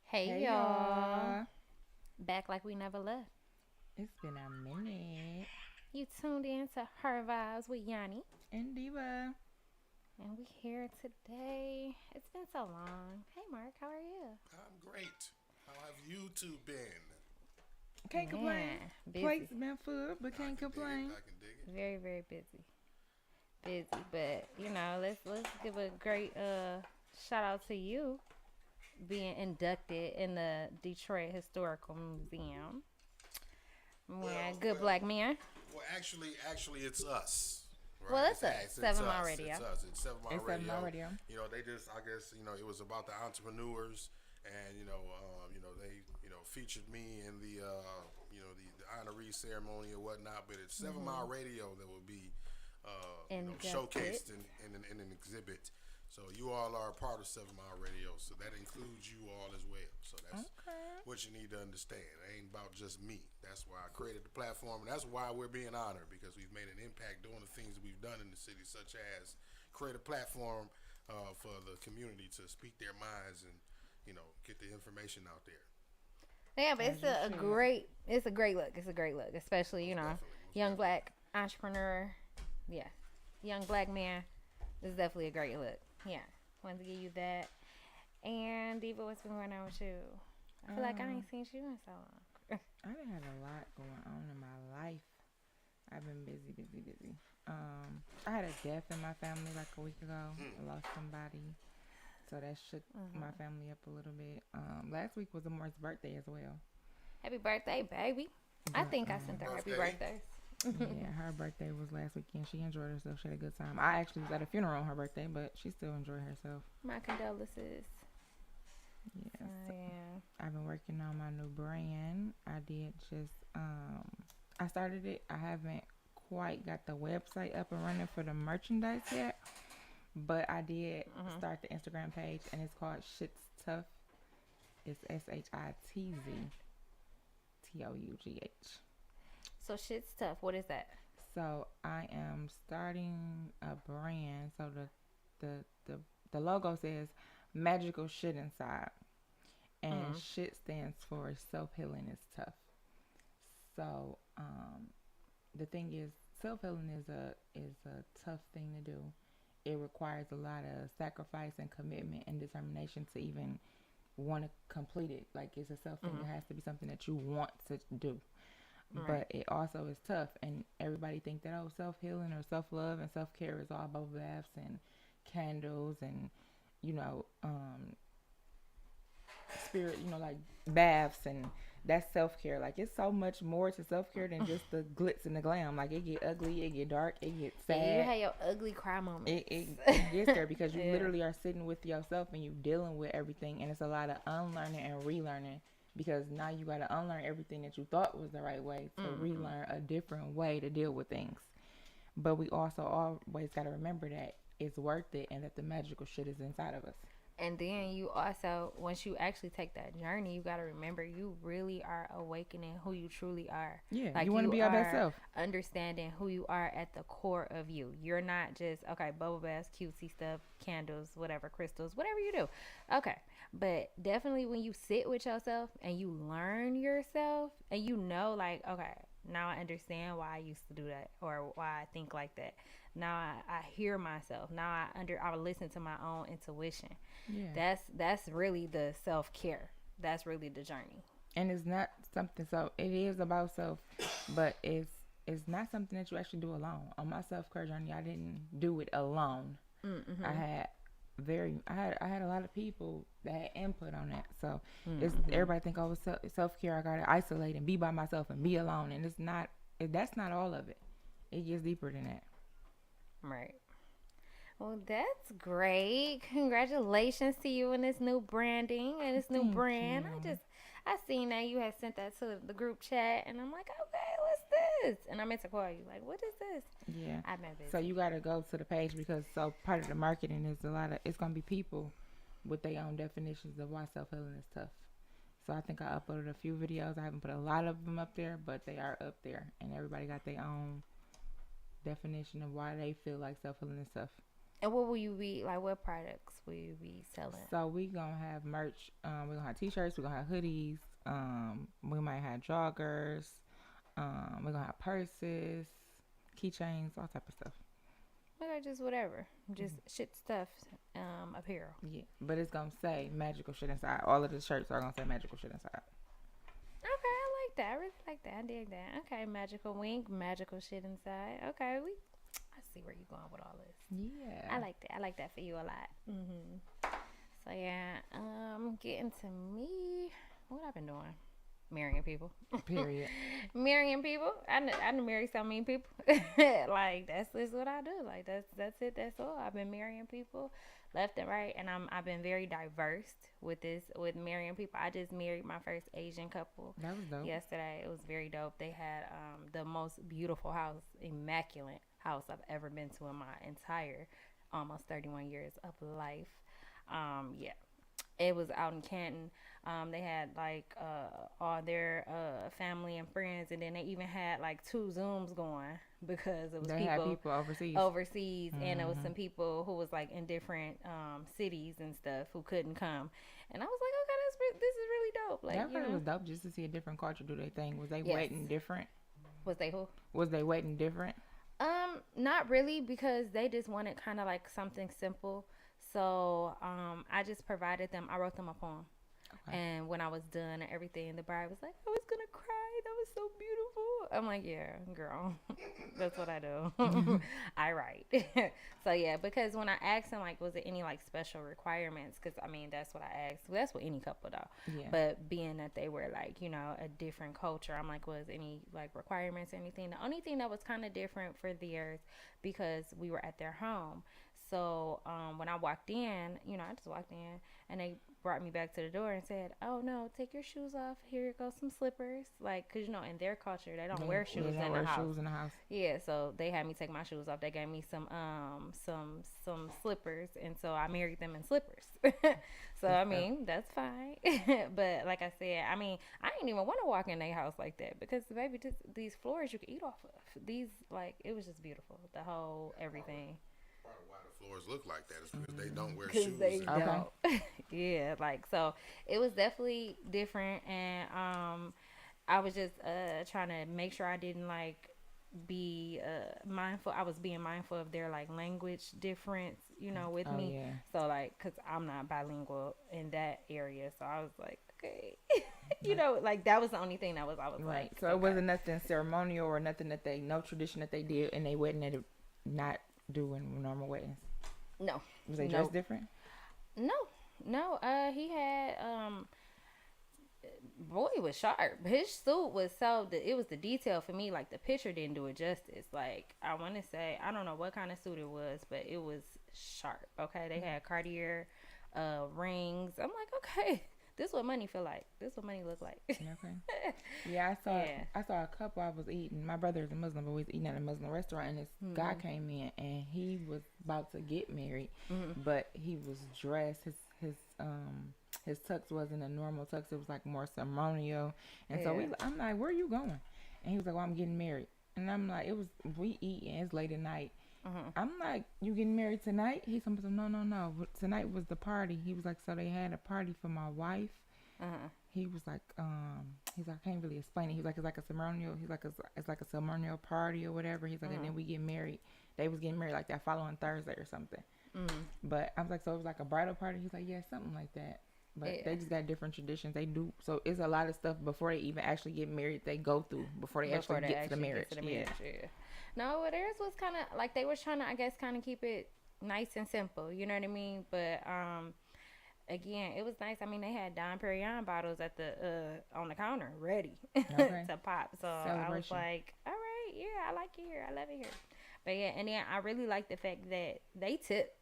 Hey Hey y'all, y'all. back like we never left. It's been a minute. You tuned in to Her Vibes with Yanni, And Diva. and we here today. It's been so long. Hey Mark, how are you? I'm great. How have you two been? Can't complain. Man, busy, Plates been full, but I can't can dig it. complain. I can dig it. very busy, But let's give a great shout out to you being inducted in the Detroit Historical Museum. Man, Well, good well, black man. actually, it's us, Well, right? it's us, It's Seven Mile us. It's Radio. us. It's Seven Mile It's 7 Mile Radio. Radio. They just, I guess, it was about the entrepreneurs, and they, featured me in the, the honoree ceremony or whatnot. But it's 7 Mile Radio that will be, Inducted. showcased in an exhibit. So you all are a part of 7 Mile Radio, so that includes you all as well. So that's Okay. what you need to understand. It ain't about just me. That's why I created the platform, and that's why we're being honored because we've made an impact doing the things that we've done in the city, such as create a platform for the community to speak their minds and get the information out there. Yeah, but As you should. it's a great look. It's a great look, especially Most definitely, most young definitely. black entrepreneur. Yeah, young black man. This is definitely a great look. Yeah, wanted to give you that. And Diva, what's been going on with you? I feel like I Um, ain't seen you in so long. I done had a lot going on in my life. I've been busy. I had a death in my family like a week ago. I lost somebody. So that shook my Hmm. family up a little bit. Last week was Amor's birthday as well. Happy birthday, baby! I But think I Happy sent her happy birthday. birthdays. yeah, her birthday was last weekend. She enjoyed herself. She had a good time. I actually was at a funeral on her birthday, but she still enjoyed herself. My condolences. Yes, Yeah. I've been working on my new brand. I did just I started it. I haven't quite got the website up and running for the merchandise yet, but I did Hmm. start the Instagram page and it's called Shit's Tough. It's SHITZTOUGH. So shit's tough. What is that? So I am starting a brand. So the the the logo says magical shit inside, and Hmm. shit stands for self healing is tough. So the thing is, self healing is a tough thing to do. It requires a lot of sacrifice and commitment and determination to even want to complete it. Like it's a self thing. Hmm. It has to be something that you want to do. Right. But it also is tough, and everybody think that self healing or self love and self care is all bubble baths and candles and you know spirit, like baths, and that's self care. Like it's so much more to self care than just the glitz and the glam. Like it get ugly, it get dark, it get Yeah, you sad. had your ugly cry moments. It gets there because you Yeah. literally are sitting with yourself and you dealing with everything, and it's a lot of unlearning and relearning because now you got to unlearn everything that you thought was the right way to Hmm. relearn a different way to deal with things. But we also always got to remember that it's worth it and that the magical shit is inside of us. And then you also, once you actually take that journey, you got to remember you really are awakening who you truly are. Yeah, you Like want to you be your best are self. understanding who you are at the core of you. You're not just, okay, bubble baths, cutesy stuff, candles, whatever, crystals, whatever you do. Okay. But definitely when you sit with yourself and you learn yourself and you know, like, okay, now I understand why I used to do that or why I think like that. Now I hear myself. Now I listen to my own intuition. Yeah. That's really the self care. That's really the journey. And it's not something, so it is about self, but it's not something that you actually do alone. On my self care journey, I didn't do it alone. I Mm-hmm. had I had a lot of people that had input on that. So it's Mm-hmm. everybody think, oh, self care. I gotta isolate and be by myself and be alone, and it's not. That's not all of it. It gets deeper than that. Right. Well, that's great. Congratulations to you and this new branding and this new Thank brand. you. I seen that you had sent that to the group chat, and I'm like, okay, what's this? And I meant to call you, like, what is this? Yeah. I've been So busy. you gotta go to the page because so part of the marketing is a lot of it's gonna be people with their own definitions of why self healing is tough. So I think I uploaded a few videos. I haven't put a lot of them up there, but they are up there, and everybody got their own definition of why they feel like self healing is tough. And what will you be like? What products will you be selling? So we gonna have merch. We gonna have t-shirts. We gonna have hoodies. We might have joggers. We gonna have purses, keychains, all type of stuff. Okay, just whatever, just Mhm. shit stuff, apparel. Yeah, but it's gonna say magical shit inside. All of the shirts are gonna say magical shit inside. Okay, I like that. I really like that. I dig that. Okay, magical wink, magical shit inside. Okay, I see where you're going with all this. I Yeah. like that. I like that for you a lot. So yeah, getting to me. What I've been doing? Marrying people. Period. Marrying people. I done married so many people. Like that's what I do. Like that's it. That's all. I've been marrying people left and right, and I've been very diverse with this with marrying people. I just married my first Asian couple That was dope. yesterday. It was very dope. They had the most beautiful house, immaculate house I've ever been to in my entire almost 31 years of life. Yeah, it was out in Canton. They had like all their family and friends, and then they even had like two Zooms going because it was They had people people overseas. overseas, and it was Hmm. some people who was like in different cities and stuff who couldn't come. And I was like, okay, this is really dope. Like, That part was dope just to see a different culture do their thing. Was they yes. waiting different? Was they who? Was they waiting different? Not really because they just wanted kind of like something simple. So I just provided them. I wrote them a poem. Okay. And when I was done and everything, the bride was like, I was gonna cry. That was so beautiful. I'm like, yeah, girl, that's what I do. I write. So yeah, because when I asked him, like, was there any like special requirements? Because I mean, that's what I asked. Well, that's what any couple do. Yeah. But being that they were like, a different culture, I'm like, was any like requirements or anything? The only thing that was kind of different for theirs because we were at their home. So when I walked in, I just walked in and they brought me back to the door and said, "Oh no, take your shoes off. Here goes some slippers." Like, cause in their culture they don't wear shoes They don't in wear the house. shoes in the house. Yeah, so they had me take my shoes off. They gave me some slippers, and so I married them in slippers. So I mean that's fine. But like I said, I mean I didn't even want to walk in their house like that because baby, these floors you could eat off of. These like it was just beautiful. The whole everything. Part of why the floors look like that is because they don't wear Because shoes. they And Okay. don't. Yeah, like so it was definitely different, and I was just trying to make sure I didn't like be mindful. I was being mindful of their like language difference, with Oh me. yeah. So like, cause I'm not bilingual in that area, so I was like, okay, like that was the only thing that I was Right. like, So okay. it wasn't nothing ceremonial or nothing that no tradition that they did in their wedding that it not doing normal weddings. No, Was they no, dressed different? no, no. He had boy, he was sharp. His suit was it was the detail for me. Like the picture didn't do it justice. Like I want to say, I don't know what kind of suit it was, but it was sharp. Okay, they had Cartier rings. I'm like, okay, this what money feel like. This what money look like. Okay. Yeah, I saw. Yeah. I saw a couple. I was eating. My brother is a Muslim, but we was eating at a Muslim restaurant, and this guy came in, and he was about to get married, but he was dressed. His tux wasn't a normal tux. It was like more ceremonial, and so I'm like, "Where are you going?" And he was like, "Well, I'm getting married." And I'm like, we eating. It's late at night. I'm like, "You getting married tonight?" He's like, "No. Tonight was the party." He was like, "So they had a party for my wife." He was like, he's like, I can't really explain it. He's like, it's like a ceremonial. He's like, it's like a ceremonial party or whatever. He's like, and then we get married. They was getting married like that following Thursday or something. But I was like, so it was like a bridal party. He's like, yeah, something like that. But they just got different traditions. They do. So it's a lot of stuff before they even actually get married. They go through before they actually get to the marriage. Yeah. No, well, theirs was kind of like they was trying to, I guess, kind of keep it nice and simple. You know what I mean? But again, it was nice. I mean, they had Dom Perignon bottles at the on the counter ready to pop. So I was like, all right, yeah, I like it here. I love it here. But yeah, and then I really like the fact that they tip.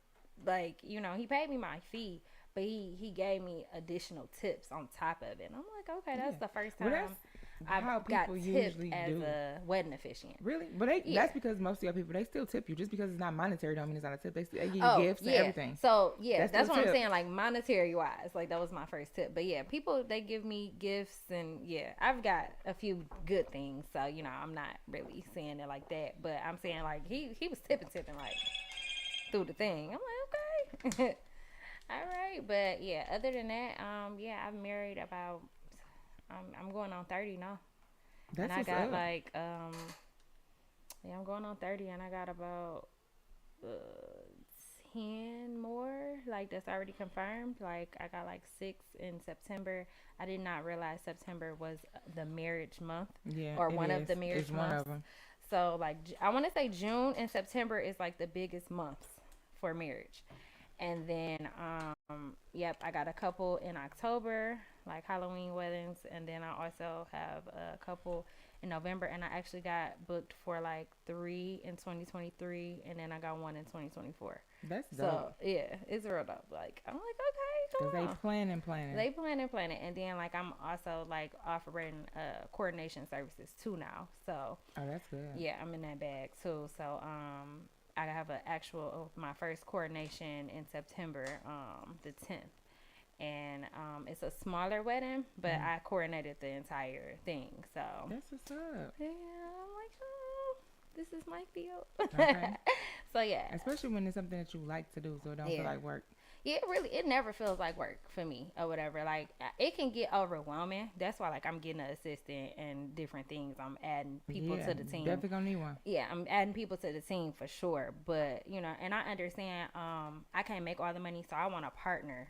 Like, he paid me my fee, but he gave me additional tips on top of it. And I'm like, okay, that's the first time I've got tipped as a wedding officiant. Really? But that's because most of your people, they still tip you. Just because it's not monetary don't mean it's not a tip. They give you gifts and everything. So yeah, that's what tip. I'm saying. Like monetary wise, like that was my first tip. But yeah, people, they give me gifts, and yeah, I've got a few good things. So I'm not really saying it like that, but I'm saying like he was tipping like through the thing. I'm like, okay. All right, but yeah. Other than that, yeah, I've married about. I'm going on 30 now, and That's I what's got up. like yeah, I'm going on 30, and I got about uh, 10 more like that's already confirmed. Like I got like 6 in September. I did not realize September was the marriage month Yeah, or it one of is. the It's marriage one months. of them. So like I want to say June and September is like the biggest months for marriage. And then yep, I got a couple in October, like Halloween weddings, and then I also have a couple in November, and I actually got booked for like 3 in 2023, and then I got one in 2024. That's dope. So yeah, it's real dope. Like I'm like, Cause okay, they come on. planning. They planning, and then like I'm also like offering coordination services too now. So Oh, that's good. yeah, I'm in that bag too. So I have an actual my first coordination in September, the 10th, and it's a smaller wedding, but Mm. I coordinated the entire thing. So That's what's up. yeah, I'm like, oh, this is my field. Okay. So yeah, Especially when it's something that you like to do, so it don't feel yeah. like work. Yeah, it never feels like work for me or whatever. Like it can get overwhelming. That's why like I'm getting an assistant and different things. I'm adding people Yeah, to the team. definitely gonna need one. Yeah, I'm adding people to the team for sure. But and I understand. I can't make all the money, so I want a partner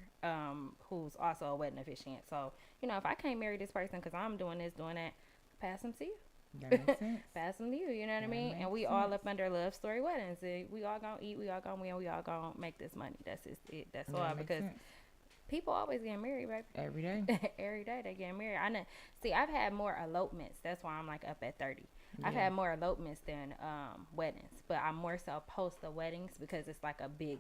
who's also a wedding officiant. So if I can't marry this person because I'm doing this, doing that, pass them to you. That makes sense. Pass them to you. You know what I That mean? And makes we all sense. up under love story weddings. We all gonna eat. We all gonna win. We all gonna make this money. That's just it. That's all That makes because sense. people always get married, baby. Every day. Every day they get married. I know. See, I've had more elopements. That's why I'm like up at 30. I've Yeah. had more elopements than weddings, but I'm more so post the weddings because it's like a big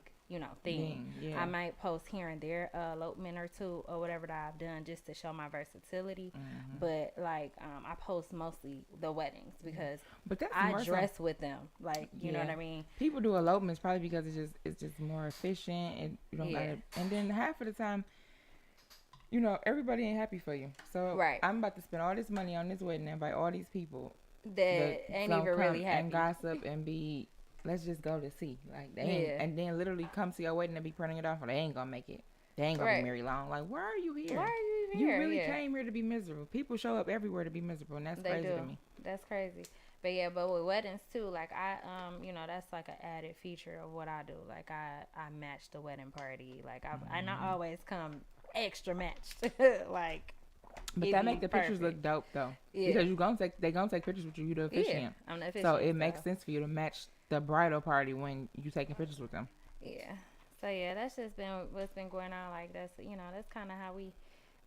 thing. I Yeah. might post here and there elopement or two or whatever that I've done just to show my versatility. Hmm. But like I post mostly the weddings because But that's I more so. dress with them. Like you know Yeah. what I mean? People do elopements probably because it's just more efficient and you don't Yeah. gotta. And then half of the time, everybody ain't happy for you. So Right. I'm about to spend all this money on this wedding and invite all these people that That ain't don't even come really and happy. gossip and be. Let's just go to see. Like they ain't, Yeah. and then literally come see your wedding and be printing it off, or they ain't gonna make it. They ain't gonna be Right. married long. Like, why are you Why here? are you even You here? really Yeah. came here to be miserable. People show up everywhere to be miserable, and that's They crazy to do. me. That's crazy. But yeah, but with weddings too, like I that's like an added feature of what I do. Like I match the wedding party. Like and I Hmm. always come extra matched. Like But it that be make the pictures look perfect. dope though, Yeah. because they gonna take pictures with you. You the Yeah. officiant, I'm the so officiant, it makes sense for you to match the bridal party when you taking pictures with them. yeah. So yeah, that's just been what's been going on. Like that's kind of how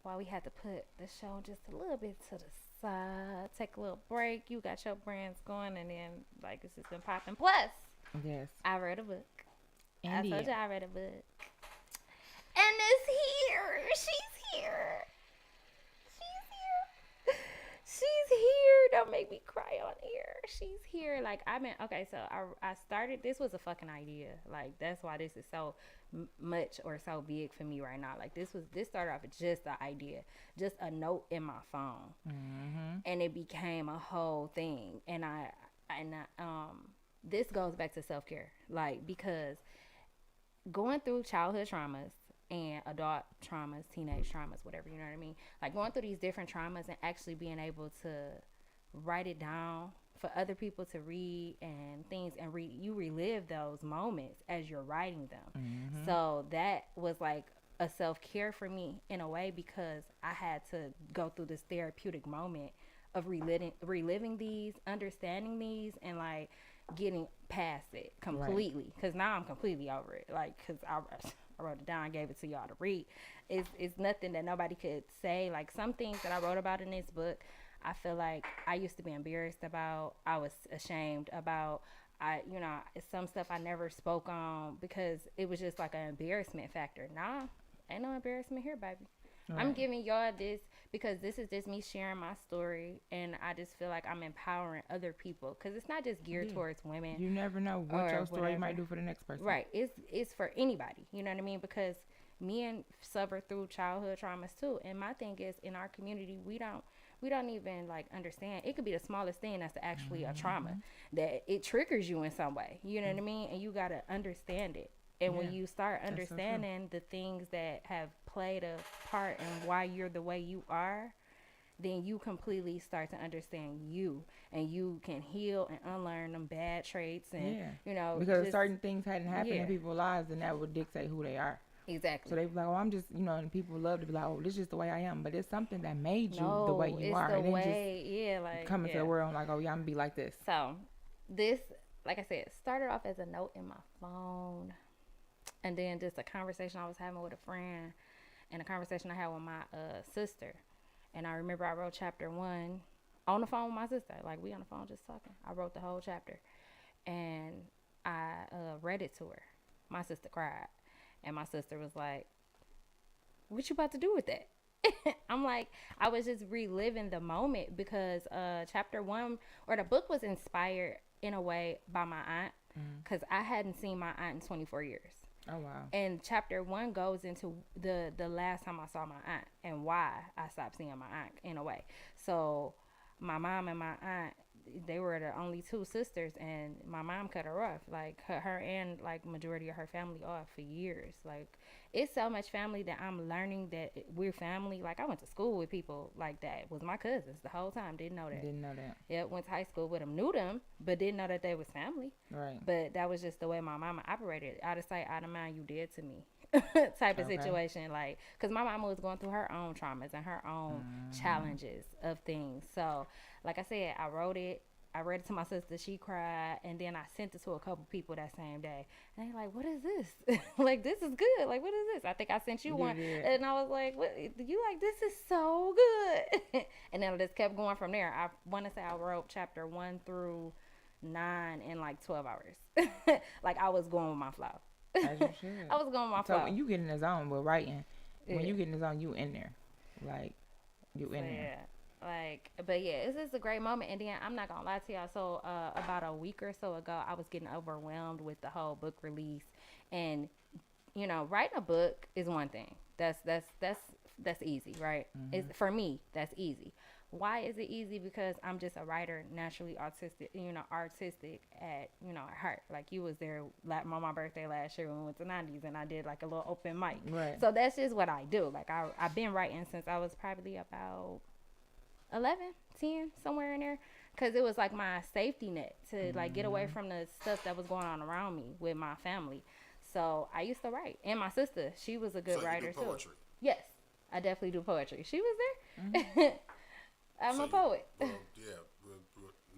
why we had to put the show just a little bit to the side, take a little break. You got your brands going, and then like it's just been popping. Plus, Yes, I read a book. I and told yeah, you I read a book. And it's here. She's here. She's here. She's here. Don't make me cry on air. She's here. Like I've been okay. So I started. This was a fucking idea. Like that's why this is so much or so big for me right now. Like this started off as just an idea, just a note in my phone, hmm and it became a whole thing. This goes back to self care. Like because going through childhood traumas and adult traumas, teenage traumas, whatever, you know what I mean? Like going through these different traumas and actually being able to write it down for other people to read and things and you relive those moments as you're writing them. hmm So that was like a self-care for me in a way because I had to go through this therapeutic moment of reliving these, understanding these, and like getting past it right, completely. Because now I'm completely over it. Like, because I wrote it down, gave it to y'all to read. It's nothing that nobody could say. Like some things that I wrote about in this book, I feel like I used to be embarrassed about. I was ashamed about. Some stuff I never spoke on because it was just like an embarrassment factor. Nah, ain't no embarrassment here, baby. I'm right, giving y'all this because this is just me sharing my story, and I just feel like I'm empowering other people because it's not just geared yeah. towards women You never know what or your story whatever. might do for the next person. Right? It's for anybody. You know what I mean? Because men suffer through childhood traumas too, and my thing is in our community we don't even like understand. It could be the smallest thing that's actually a trauma Mm-hmm. that it triggers you in some way. You know what I mean? And you gotta understand it. And Yeah, when you start that's so true. understanding the things that have played a part in why you're the way you are, then you completely start to understand you, and you can heal and unlearn them bad traits, and Yeah, because just certain things hadn't happened yeah, in people's lives, and that would dictate who they are. So exactly. they be like, "Oh, I'm just," and people love to be like, "Oh, this is just the way I am," but it's something that made you the way No, you it's are. the It didn't just way, yeah, like come into the yeah. world like, "Oh, yeah, I'm gonna be like this." So this, like I said, started off as a note in my phone, and then just a conversation I was having with a friend, and a conversation I had with my sister. And I remember I wrote chapter 1 on the phone with my sister. Like, we on the phone just talking. I wrote the whole chapter, and I read it to her. My sister cried, and my sister was like, "What you about to do with that?" I'm like, I was just reliving the moment, because chapter 1, or the book, was inspired in a way by my aunt, Mm. because I hadn't seen my aunt in 24 years. Oh wow. And chapter 1 goes into the last time I saw my aunt and why I stopped seeing my aunt, in a way. So my mom and my aunt, they were the only two sisters, and my mom cut her off, like her and like majority of her family off for years. Like, it's so much family that I'm learning that we're family. Like, I went to school with people like that, was my cousins the whole time, didn't know that. Didn't know that. Yeah, went to high school with them, knew them, but didn't know that they was family. Right. But that was just the way my mama operated. Out of sight, out of mind, you dead to me. Type of Okay. situation. Like, because my mama was going through her own traumas and her own Mm. challenges of things. So, like I said, I wrote it. I read it to my sister. She cried, and then I sent it to a couple people that same day. And they like, "What is this? Like, this is good. Like, what is this?" I think I sent you You one, did. and I was like, "What? You like this is so good." And then I just kept going from there. I want to say I wrote chapter 1 through 9 in like 12 hours. Like, I was going with my flow. As you should. I was going with my So flow. when you get in the zone with writing, when Yeah. you get in the zone, you in there, like you So in there. yeah. Like, but yeah, it's just a great moment. And then I'm not gonna lie to y'all. So about a week or so ago, I was getting overwhelmed with the whole book release, and writing a book is one thing. That's easy, right? Hmm. It's for me. That's easy. Why is it easy? Because I'm just a writer, naturally artistic. Artistic at heart. Like, you was there on my birthday last year when we went to 90s, and I did like a little open mic. Right. So that's just what I do. Like, I've been writing since I was probably about 11, 10, somewhere in there, because it was like my safety net to like get away Hmm. from the stuff that was going on around me with my family. So I used to write, and my sister, she was a So good you do writer too. poetry. Yes, I definitely do poetry. She was Hmm. there. I'm So a you, poet. well, yeah.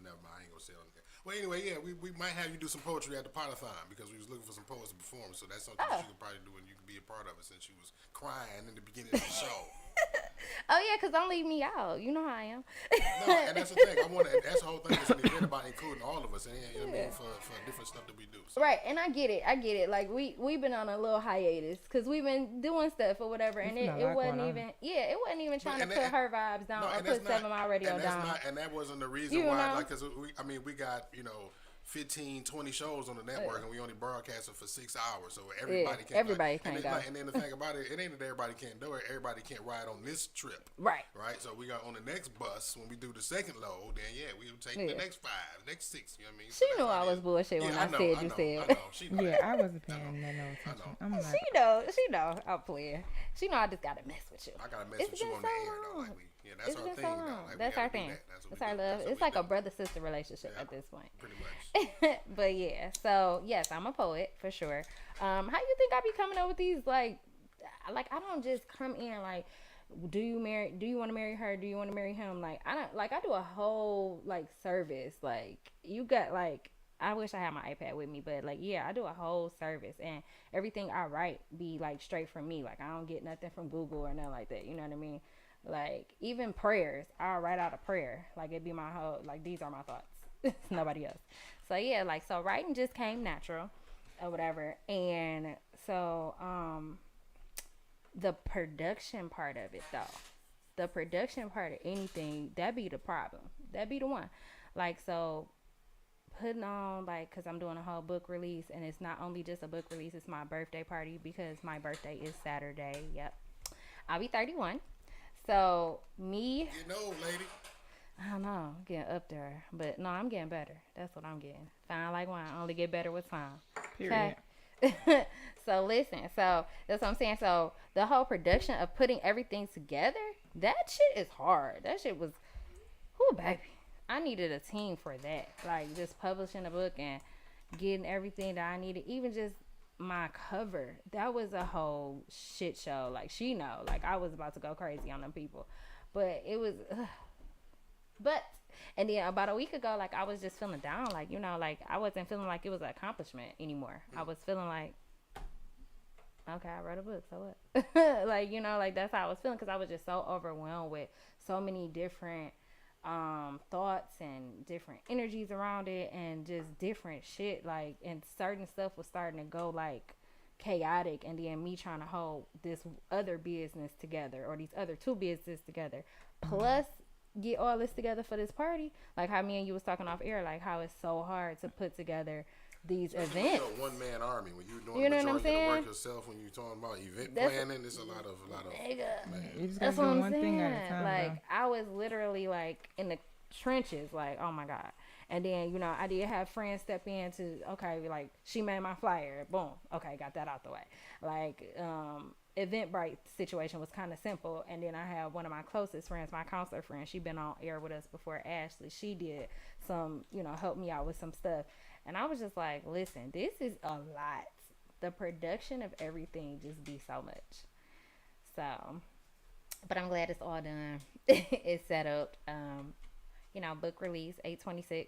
Never mind. I ain't gonna say it on there. Well, anyway, yeah, we might have you do some poetry at the Potathon because we was looking for some poets to perform. So that's something that Oh. you could probably do, and you could be a part of it since you was crying in the beginning of the show. Oh yeah, cause don't leave me out. You know how I am. No, and that's the thing. I want to. That's the whole thing. It's an event about including all of us, and you know what I mean, for different stuff that we do. So. Right, and I get it. I get it. Like, we've been on a little hiatus because we've been doing stuff or whatever, and It's been a it lot wasn't going on. even. Yeah, it wasn't even trying to and put that- her vibes down No, or and that's put Seven Mile Radio and that's down. not, and that wasn't the reason You why. know? Like, cause we got 15, 20 shows on the network, and we only broadcasting for 6 hours, so everybody can't. everybody and can't it's go. Like, and then the thing about it, it ain't that everybody can't do it. Everybody can't ride on this trip. Right. Right. So we got on the next bus when we do the second load. Then we would take the next 5, next 6. You know what I mean? She So knew that's I how it was is. bullshit when Yeah, I know, said you know, said. I know. She know. Yeah, I wasn't paying no know. attention. I'm like, She know. I'm playing. She know I just gotta mess with you. I gotta mess It's with you been on the so air though. long. Like that's It's our been thing so though. long. Like, That's we our gotta do thing. that. That's what It's we our do. love. That's what It's we like a do. brother-sister relationship Yeah. at this point. Pretty much. But yeah, so yes, I'm a poet for sure. How you think I be coming up with these like I don't just come in like, do you want to marry her? Do you want to marry him? Like, I don't, like, I do a whole like service. Like, you got like, I wish I had my iPad with me, but like, yeah, I do a whole service, and everything I write be like straight from me. Like, I don't get nothing from Google or nothing like that. You know what I mean? Like, even prayers, I'll write out a prayer. Like, it'd be my whole, like, these are my thoughts. It's nobody else. So yeah, like, so writing just came natural or whatever. And so the production part of it though, the production part of anything, that be the problem. That be the one. Like, so putting on, like, because I'm doing a whole book release, and it's not only just a book release, it's my birthday party because my birthday is Saturday. Yep, I'll be 31. So me, Getting old, lady. I don't know, I'm getting up there, but no, I'm getting better. That's what I'm getting. Fine like wine, only get better with time. Okay. Period. So listen, so that's what I'm saying. So the whole production of putting everything together, that shit is hard. That shit was, whoo, baby. I needed a team for that. Like just publishing a book and getting everything that I needed, even just my cover. That was a whole shit show. Like she know, like I was about to go crazy on them people, but it was. But and then about a week ago, like I was just feeling down, like like I wasn't feeling like it was an accomplishment anymore. I was feeling like, okay, I wrote a book, so what? Like like that's how I was feeling because I was just so overwhelmed with so many different thoughts and different energies around it and just different shit, like, and certain stuff was starting to go like chaotic, and then me trying to hold this other business together or these other two businesses together, plus get all this together for this party, like how me and you was talking off air, like how it's so hard to put together these Especially events. one man army when you're doing You the know what I'm majority of the saying? work yourself. When you're talking about event That's planning, it's a lot of nigga. man. You just gotta That's what do I'm one saying. thing at a time, Like though. I was literally like in the trenches, like oh my god. And then I did have friends step in to, okay, like she made my flyer, boom, okay, got that out the way. Like Eventbrite situation was kind of simple, and then I have one of my closest friends, my counselor friend. She been on air with us before, Ashley. She did some, help me out with some stuff, and I was just like, listen, this is a lot. The production of everything just be so much. So, but I'm glad it's all done. It's set up. Book release 8/26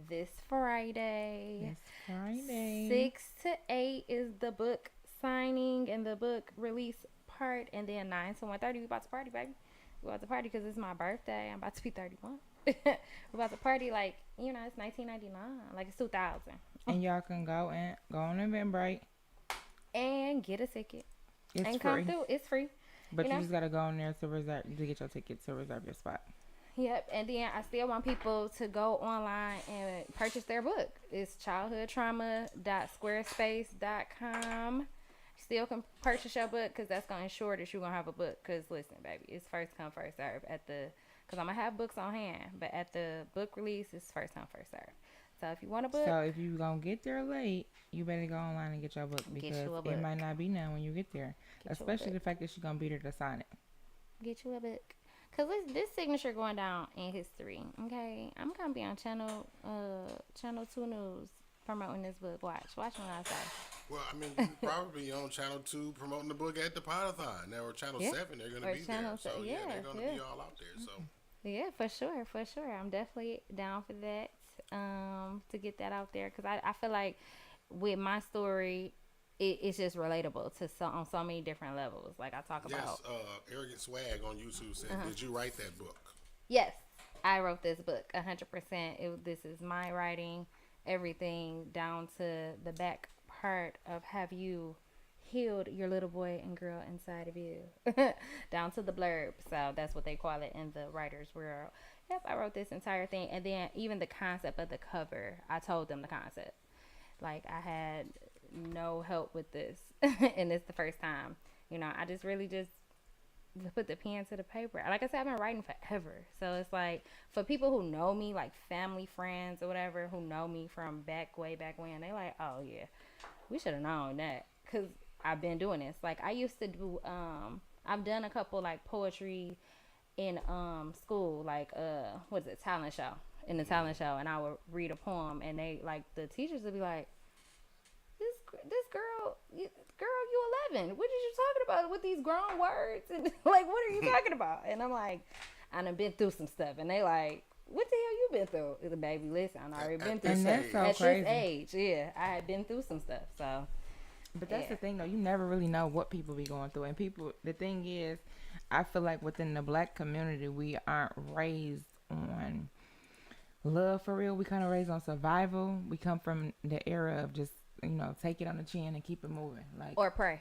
this Friday. It's Friday. 6 to 8 is the book signing and the book release part, and then 9 to 1:30 we about to party, baby. We about to party because it's my birthday. I'm about to be 31. We're about to party like it's 1999, like it's 2000, And y'all can go on Eventbrite. and get a ticket It's and free. come through. It's free. But you you know? just gotta go on there to get your ticket to reserve your spot. Yep, and then I still want people to go online and purchase their book. It's childhoodtrauma.squarespace.com. Still can purchase your book because that's going to ensure that you're going to have a book. Because listen, baby, it's first come, first serve because I'm going to have books on hand. But at the book release, it's first come, first serve. So if you want a book. So if you gonna get there late, you better go online and get your book because it might not be now when you get there. Especially the fact that she's going to be there to sign it. Get you a book. Because this signature going down in history, okay? I'm going to be on Channel 2 News promoting this book. Watch what I say. Well, I mean, you probably on Channel 2 promoting the book at the Potathon. Now, or Channel 7, they're going to be there. So, they're going to be all out there. So, yeah, for sure. I'm definitely down for that, to get that out there. Because I feel like with my story, it's just relatable to on so many different levels. Like I talk about. Yes, Arrogant Swag on YouTube said, did you write that book? Yes, I wrote this book 100%. This is my writing, everything down to the back part of have you healed your little boy and girl inside of you, down to the blurb. So that's what they call it in the writer's world. Yep, I wrote this entire thing, and then even the concept of the cover, I told them the concept. Like I had no help with this, and it's the first time. I just really just put the pen to the paper. Like I said, I've been writing forever, so it's like for people who know me, like family, friends, or whatever, who know me from way back when, they like, oh yeah, we should have known that because I've been doing this. Like I used to do, I've done a couple like poetry in school, like what is it, talent show. In the talent show, and I would read a poem, and they like the teachers would be like, this girl, you 11. What are you talking about with these grown words? And like, what are you talking about? And I'm like, I done been through some stuff. And they like, what the hell you been through? The baby, listen, I already been through and stuff. that's so At crazy. this age, yeah, I had been through some stuff. So, but that's the thing, though. You never really know what people be going through. And the thing is, I feel like within the black community, we aren't raised on love for real. We kind of raised on survival. We come from the era of just take it on the chin and keep it moving, like or pray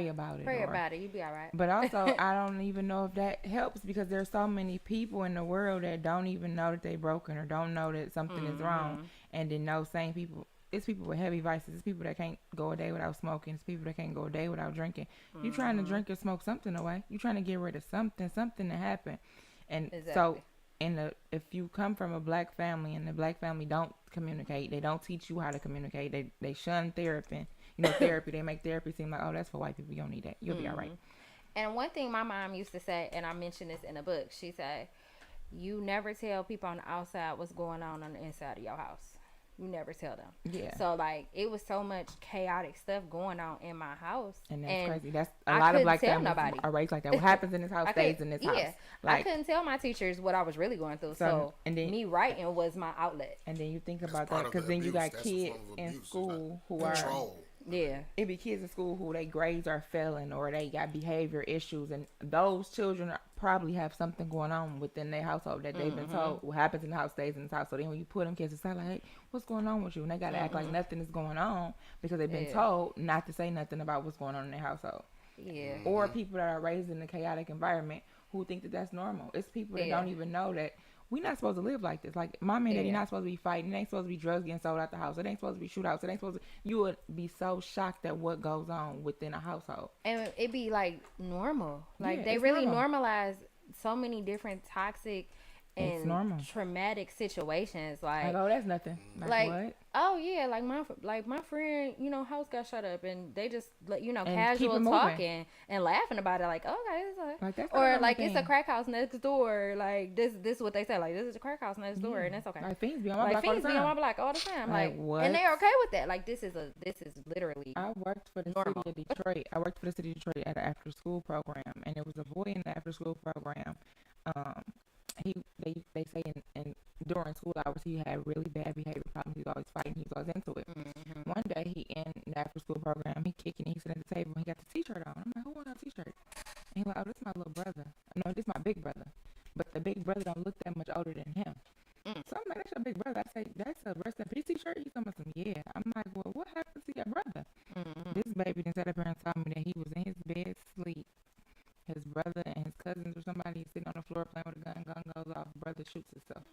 about it. Pray about it. You be all right. But also, I don't even know if that helps because there's so many people in the world that don't even know that they broken or don't know that something is wrong, and then those same people it's people with heavy vices. It's people that can't go a day without smoking. It's people that can't go a day without drinking. You trying to drink or smoke something away. You trying to get rid of something to happen. And so, Exactly. if you come from a black family and the black family don't communicate, they don't teach you how to communicate. They shun therapy. Therapy. They make therapy seem like, oh, that's for white people. You don't need that. You'll be all right. And one thing my mom used to say, and I mentioned this in a book, she said, you never tell people on the outside what's going on the inside of your house. You never tell them. Yeah. So like it was so much chaotic stuff going on in my house, and that's crazy. That's a I lot of couldn't black tell families nobody. are raised like that. What happens in this house stays in this house. Yeah, Like, I couldn't tell my teachers what I was really going through. So and then, me writing was my outlet. And then you think That's about part that of because the then you abuse. got That's a kids form of in abuse. It's school who control. Yeah. it be kids in school who they grades are failing or they got behavior issues, and those children probably have something going on within their household that they've been told what happens in the house stays in the house. So then when you put them kids aside, like, hey, what's going on with you? And they got to act like nothing is going on because they've been told not to say nothing about what's going on in their household. Yeah. Or people that are raised in a chaotic environment who think that that's normal. It's people that don't even know that we not supposed to live like this. Like, mommy and daddy not supposed to be fighting. It ain't supposed to be drugs getting sold out the house. It ain't supposed to be shootouts. It ain't supposed to. You would be so shocked at what goes on within a household. And it be like normal. Like Yeah, they it's really normal. normalize so many different toxic It's and normal. traumatic situations. Like, oh, that's nothing. Like, what? oh yeah, like my friend, house got shut up, and they just And keep casual it moving. talking and laughing about it, like, okay, it's Like, that's not a or normal like it's a thing. crack house next door, like this is what they say, like this is a crack house next door, and that's okay. Like, fiends be on my Like block all the fiends be on my time. block all the time, Like, like what? and they're okay with that. Like this is literally I worked for the normal. city of Detroit. I worked for the city of Detroit at an after school program, and there was a boy in the after school program. They say in during school hours he had really bad behavior problems. He was always fighting. He was always into it. One day he in the after school program, he kicking. He sitting at the table and he got the t-shirt on. I'm like, who wants a t-shirt? And he's like, oh, this is my little brother. No, this is my big brother. But the big brother don't look that much older than him. So I'm like, that's your big brother. I say, that's a rest in peace t-shirt. He's talking about, yeah. I'm like, well, what happened to your brother? This baby didn't sat up here and told me that he was in his bed asleep. His brother and his cousins or somebody sitting on the floor playing with a gun. Gun goes off. Brother shoots himself.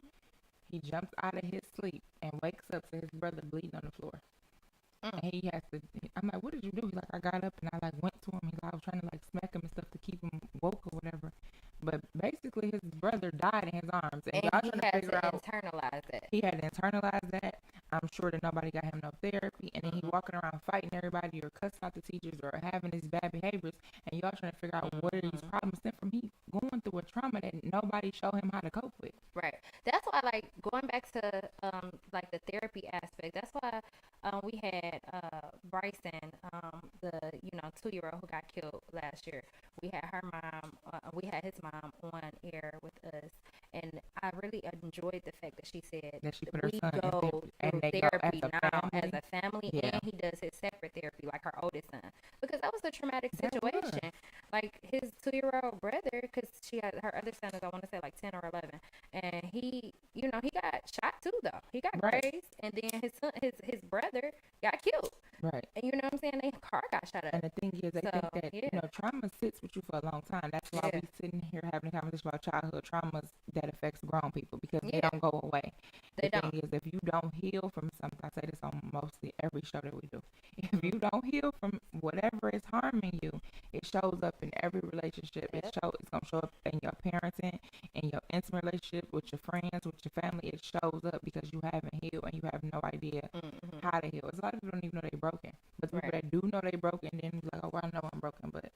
He jumps out of his sleep and wakes up to his brother bleeding on the floor. And he has to. I'm like, what did you do? He's like, I got up and I went to him. He's like, I was trying to smack him and stuff to keep him woke or whatever. But basically, his brother died in his arms, and y'all he trying had to figure out. internalize that. He had to internalize that. I'm sure that nobody got him no therapy, and then he walking around fighting everybody or cussing out the teachers or having these bad behaviors, and y'all trying to figure out where these problems stem from. He going through a trauma that nobody showed him how to cope with. Right. That's why, going back to the therapy aspect. That's why we had Bryson, the 2-year-old who got killed last year. We had her mom. We had his mom on air with us, and I really enjoyed the fact that she said That she put her we son in go therapy, and through they go therapy as a now family. as a family, Yeah. and he does his separate therapy, like her oldest son, because that was a traumatic That was. situation. Like his 2-year-old brother, because she had her other son is, I want to say, like 10 or 11, and he got shot too, though. He got Right. grazed, and then his son, his brother got killed. Right. And you know what I'm saying? Their car got shot up. And the thing is, they So, think that yeah. trauma sits with you for a long time. That's why Yeah. we sitting here having a conversation about childhood traumas that affects grown people because they Yeah. don't go away. They The don't. thing is, if you don't heal from something, I say this on mostly every show that we do. If you don't heal from whatever is harming you, it shows up in every relationship. It's gonna show up in your parenting, in your intimate relationship with your friends, with your family. It shows up because you haven't healed and you have no idea how to heal. It's a lot of people don't even know they're broken, but the people that do know they're broken, then be like, oh, well, I know I'm broken, but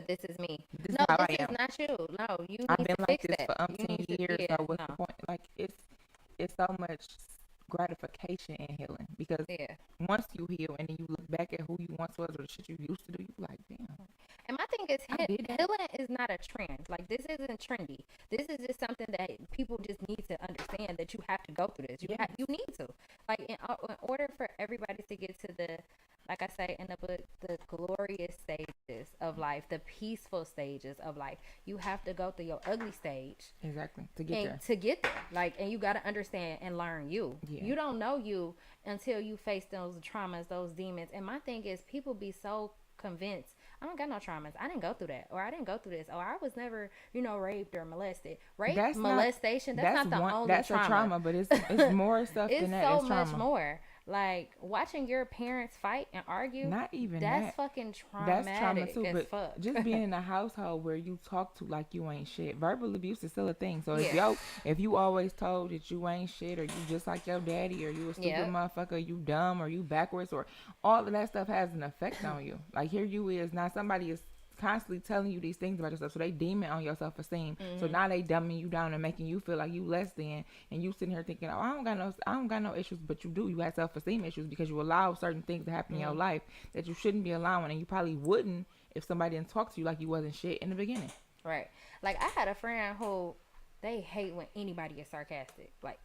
this is me. this No, is how I this am. is not you. No, you I've need been to like fix this that. for You umpteen need to- years. yeah, So what's the no. point? Like it's so much gratification in healing because Yeah. once you heal and then you look back at who you once was or the shit you used to do, you like, damn. And my thing is, I did that. healing is not a trend. Like, this isn't trendy. This is just something that people just need to understand, that you have to go through this. You need to. Like, in order for everybody to get to the, like I say in the book, the glorious stages of life, the peaceful stages of life, you have to go through your ugly stage. Exactly. To get And there. to get there, and you got to understand and learn you. Yeah. You don't know you until you face those traumas, those demons. And my thing is, people be so convinced, I don't got no traumas. I didn't go through that, or I didn't go through this, or I was never, raped or molested. Rape, molestation, that's not the only that's trauma. a trauma, but it's more stuff It's than that. so It's much trauma. more. Like watching your parents fight and argue, Not even that's that. fucking That's trauma traumatic too. as But fuck. just being in a household where you talk to like you ain't shit, verbal abuse is still a thing. So Yeah. if you always told that you ain't shit, or you just like your daddy, or you a stupid Yep. motherfucker, you dumb, or you backwards, or all of that stuff has an effect on you. Like here you is now somebody is constantly telling you these things about yourself, so they deem it on your self esteem. So Mhm. now they dumbing you down and making you feel like you less than, and you sitting here thinking, oh, I don't got no issues, but you do. You have self esteem issues because you allow certain things to happen in your Mhm. life that you shouldn't be allowing, and you probably wouldn't if somebody didn't talk to you like you wasn't shit in the beginning. Right. Like I had a friend who they hate when anybody is sarcastic. Like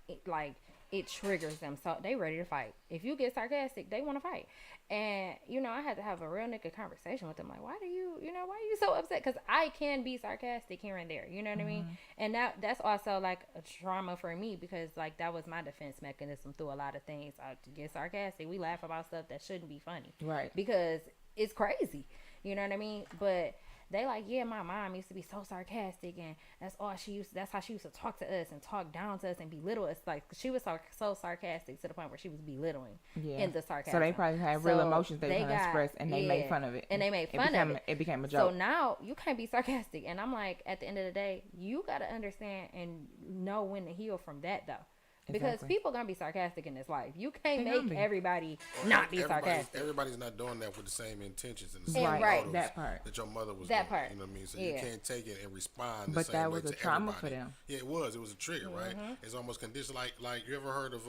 it triggers them. So they ready to fight. If you get sarcastic, they want to fight. And I had to have a real nigga conversation with them. Like, why do why are you so upset? Because I can be sarcastic here and there. You know what I mean? Mm-hmm. And that's also like a trauma for me because like that was my defense mechanism through a lot of things. I get sarcastic. We laugh about stuff that shouldn't be funny. Right. Because it's crazy. You know what I mean? But they like, yeah, my mom used to be so sarcastic, and that's how she used to talk to us and talk down to us and belittle us. Like she was so sarcastic to the point where she was belittling Yeah. in the sarcasm. So they probably had real emotions they trying to express, and they made fun of it. And they made fun of it. It became a So joke. now you can't be sarcastic. And I'm like, at the end of the day, you gotta understand and know when to heal from that though. Because Exactly. people gonna be sarcastic in this life. You can't They gonna make be. everybody not be sarcastic. Everybody's not doing that with the same intentions and the And same right. motives That part. that your mother was That doing. part. You know what I mean? So Yeah. you can't take it and respond the But same that way was a to trauma everybody. for them. Yeah, it was. It was a trigger, right? It's almost conditioned. Like you ever heard of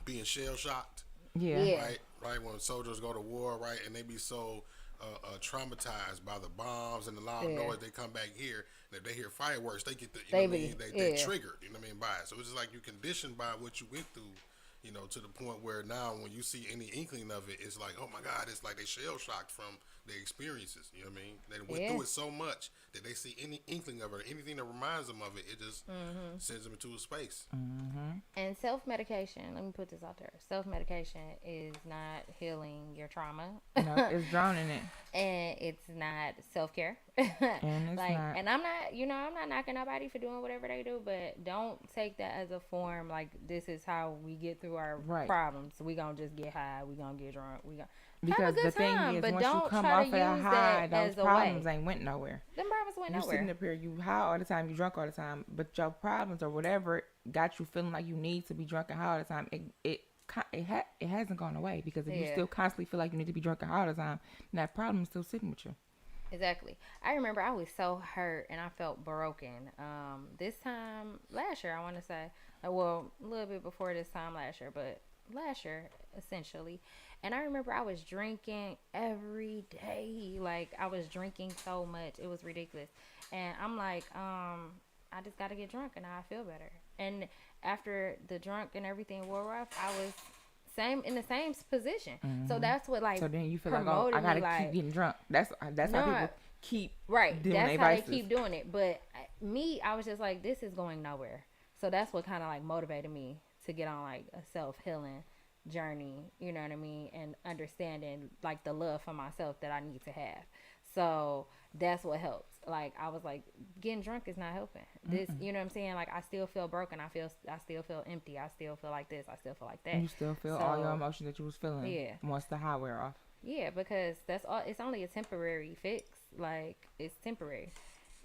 being shell shocked? Yeah. Yeah. Right. When soldiers go to war, right, and they be so traumatized by the bombs and the loud Yeah. noise, they come back here. And if they hear fireworks, they get the they yeah. triggered. You know what I mean? By it. So it's just like you conditioned by what you went through. To the point where now when you see any inkling of it, it's like, oh my God, it's like they shell shocked from their experiences. You know what I mean? They went through it so much that they see any inkling of it, or anything that reminds them of it, it just sends them into a space. Mm-hmm. And self-medication, let me put this out there. Self-medication is not healing your trauma. No, it's drowning it. And it's not self-care. And it's not. And I'm not knocking nobody for doing whatever they do, but don't take that as a form like this is how we get through our problems. We gonna just get high, we gonna get drunk, we gonna Because have a good the thing time, is, but once you don't come try off to of that use high, that those as a problems way. ain't went nowhere. Them problems went You nowhere. sitting up here, you high all the time, you drunk all the time, but your problems or whatever got you feeling like you need to be drunk and high all the time. It hasn't gone away, because if you still constantly feel like you need to be drunk and high all the time, then that problem is still sitting with you. Exactly. I remember I was so hurt and I felt broken. This time last year, I want to say, well, a little bit before this time last year, but last year essentially. And I remember I was drinking every day. Like I was drinking so much, it was ridiculous. And I'm like, I just got to get drunk and now I feel better. And after the drunk and everything wore off, I was in the same position. Mm-hmm. So that's what like. So then you feel like, oh, I gotta keep getting drunk. That's how people keep right. doing That's their how vices. they keep doing it. But I was just like, this is going nowhere. So that's what kind of like motivated me to get on like a self-healing journey. You know what I mean? And understanding like the love for myself that I need to have. So that's what helps. Like I was like, getting drunk is not helping. This, you know what I'm saying? Like I still feel broken. I still feel empty. I still feel like this. I still feel like that. You still feel all your emotions that you was feeling. Yeah. Once the high wear off. Yeah, because that's all. It's only a temporary fix. Like it's temporary.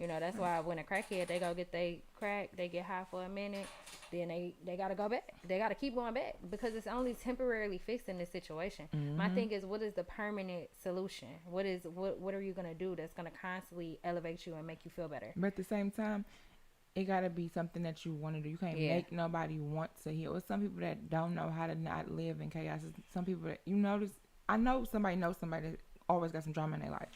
That's why when a crackhead, they go get they crack, they get high for a minute, then they gotta go back. They gotta keep going back because it's only temporarily fixing this situation. Mm-hmm. My thing is, what is the permanent solution? What are you gonna do that's gonna constantly elevate you and make you feel better? But at the same time, it gotta be something that you want to do. You can't make nobody want to heal. It's some people that don't know how to not live in chaos. It's some people that I know somebody knows somebody that always got some drama in their life.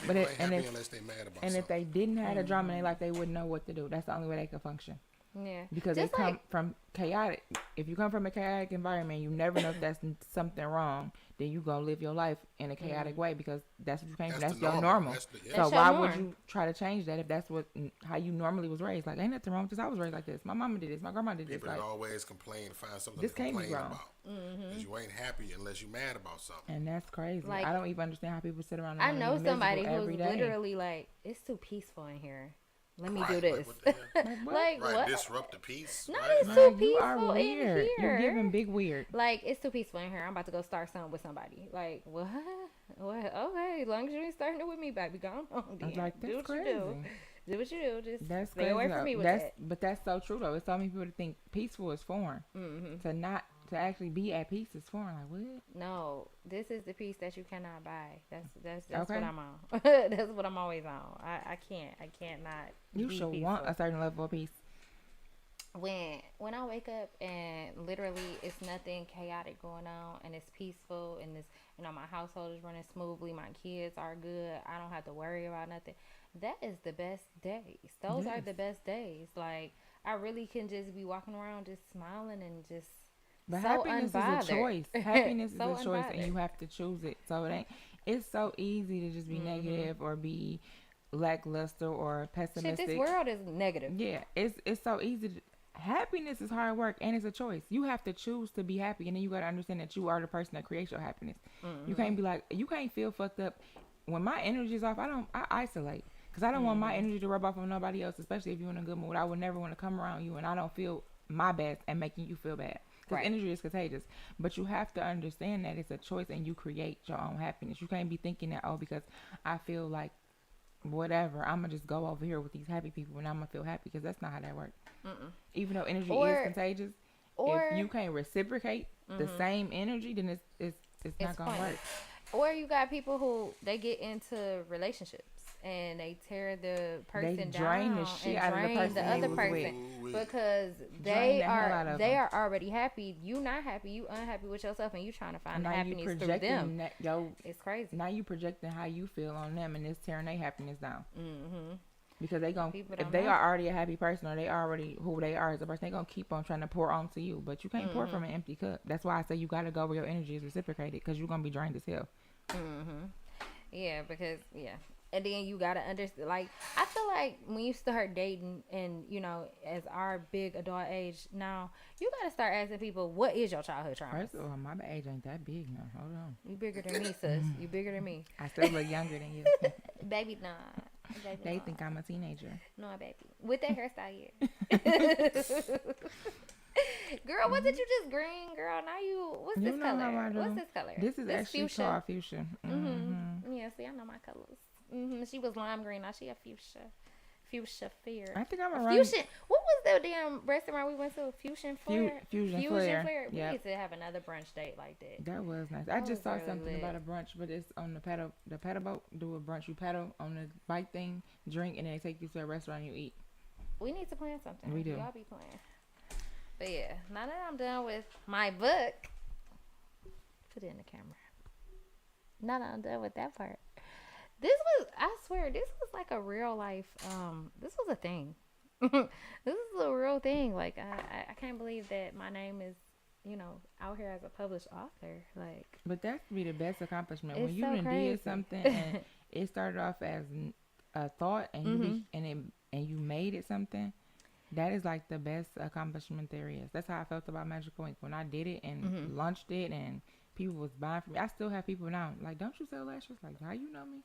But unless they mad about something. If they didn't have the drama in their life, they wouldn't know what to do. That's the only way they could function. Yeah. Because just they come from chaotic. If you come from a chaotic environment, you never know if that's something wrong. Then you gonna live your life in a chaotic way because that's what you came from. That's your normal. So why would you try to change that if that's how you normally was raised? Like ain't nothing wrong because I was raised like this. My mama did this. My grandma did this. People always complain, find something this to complain wrong. about. Because you ain't happy unless you mad about something. And that's crazy. Like, I don't even understand how people sit around. And I know somebody who's literally like, it's too peaceful in here. Let me do Right. Like this. what the hell? Like what? Like Right. what? Disrupt the peace. No, Right. it's Like too Like you are peaceful in weird. You giving here. big weird. Like it's too peaceful in here. I'm about to go start something with somebody. Like what? What? Okay, as long as you ain't starting it with me, baby, go on I was then. like, Do that's what you do. crazy. Do what you do. Just That's stay crazy away from though. me with That's that. but that's so true though. It's so many people to think peaceful is foreign. Hmm. To not to actually be at peace is foreign. Like what? No, this is the piece that you cannot buy. That's what Okay. I'm on. That's what I'm always on. I can't not You be should want peaceful. a certain level of peace. When I wake up and literally it's nothing chaotic going on and it's peaceful and it's my household is running smoothly, my kids are good, I don't have to worry about nothing. That is the best days. Those are Yes. the best days. Like I really can just be walking around just smiling and just But so happiness is a unbothered. choice. Happiness is So a choice, and unbothered. you have to choose it. So it ain't. It's so easy to just be Hmm. negative or be lackluster or Shit, this pessimistic. world is negative. Yeah, it's so easy. Happiness is hard work, and it's a choice. You have to choose to be happy, and then you got to understand that you are the person that creates your happiness. You Hmm. can't be like you can't feel fucked up. When my energy is off, I isolate because I don't want my Hmm. energy to rub off on nobody else, especially if you're in a good mood. I would never want to come around you, and I don't feel my best and making you feel bad because Right. energy is contagious. But you have to understand that it's a choice, and you create your own happiness. You can't be thinking that because I feel like whatever, I'm gonna just go over here with these happy people and I'm gonna feel happy because that's not how that works. Mm-mm. Even though energy is Or contagious, if or you can't reciprocate the hmm same energy, then it's it's not gonna pointless. work. Or you got people who they get into relationships and they tear the They person drain the down shit and out of the drain person the they other was with, person Ooh-wee. because drain the hell out of they them. are already happy. You not happy. You unhappy with yourself, and you trying to And find the now you happiness through them. projecting that yo, It's crazy. now you projecting how you feel on them, and it's tearing their happiness down. Hmm. Because they gon' People if don't they know. are already a happy person or they already who they are as a person, they gonna keep on trying to pour onto you. But you can't pour Hmm. from an empty cup. That's why I say you gotta go where your energy is reciprocated because you're gonna be drained as hell. Hmm. Yeah, because yeah. And then you gotta understand. Like I feel like when you start dating, and as our big adult age now, you gotta start asking people, what is your childhood traumas? First of all, my age ain't that big now. Hold on. You bigger than me, sis. You bigger than me. I still look younger than you. Baby, nah. Baby, They nah. think I'm a teenager. No, baby. With that hairstyle, yeah. Girl, wasn't you just green? Girl, now what's You this know how color? I What's do. this color? This is This actually fuchsia. called fuchsia. Yeah, see, I know my colors. She was lime green. Now she a fuchsia. Fuchsia fair. I think I'm a A run. fusion. What was the damn restaurant we went to? Fusion Flare. Fusion Fusion flare. Flare. We Yep. need to have another brunch date like that. That was nice. I That just was saw really something lit. about a brunch, but it's on the paddle boat. Do a brunch. You paddle on the bike thing, drink, and then they take you to a restaurant and you eat. We need to plan something. We do. Y'all be playing. But yeah, now that I'm done with my book, put it in the camera. Now that I'm done with that part, I swear, this was like a real life. This was a thing. This is a real thing. Like I can't believe that my name is, out here as a published author. Like But that's be the best accomplishment when it's you so done crazy. did something and it started off as a thought and and you made it something. That is like the best accomplishment there is. That's how I felt about Magical Ink when I did it and launched it and people was buying from me. I still have people now like, don't you sell lashes? Like, how you know me?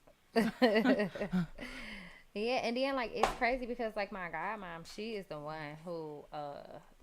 Yeah, and then like it's crazy because like my godmom, she is the one who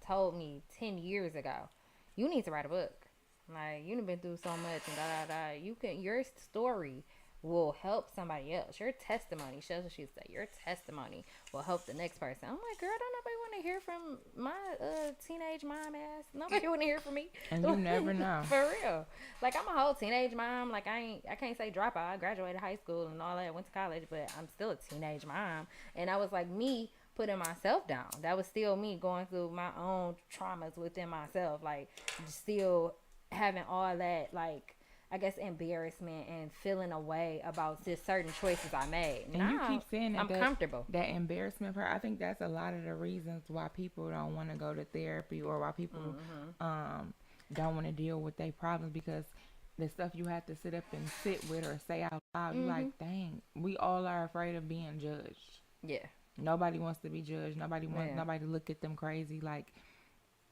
told me 10 years ago, you need to write a book. Like you've been through so much and da da da. Your story will help somebody else. Your testimony, she should say, your testimony will help the next person. I'm like, girl, don't nobody want to hear from my teenage mom ass. Nobody want to hear from me. And you never know. For real. Like I'm a whole teenage mom. Like I can't say dropout. I graduated high school and all that, went to college, but I'm still a teenage mom. And I was like me putting myself down. That was still me going through my own traumas within myself. Like still having all that like I guess embarrassment and feeling a way about just certain choices I made. And Now, you keep saying that I'm comfortable. that embarrassment part. I think that's a lot of the reasons why people don't want to go to therapy or why people don't want to deal with their problems because the stuff you have to sit up and sit with or say out loud, you like, dang, we all are afraid of being judged. Yeah. Nobody wants to be judged. Nobody wants Yeah. nobody to look at them crazy. Like,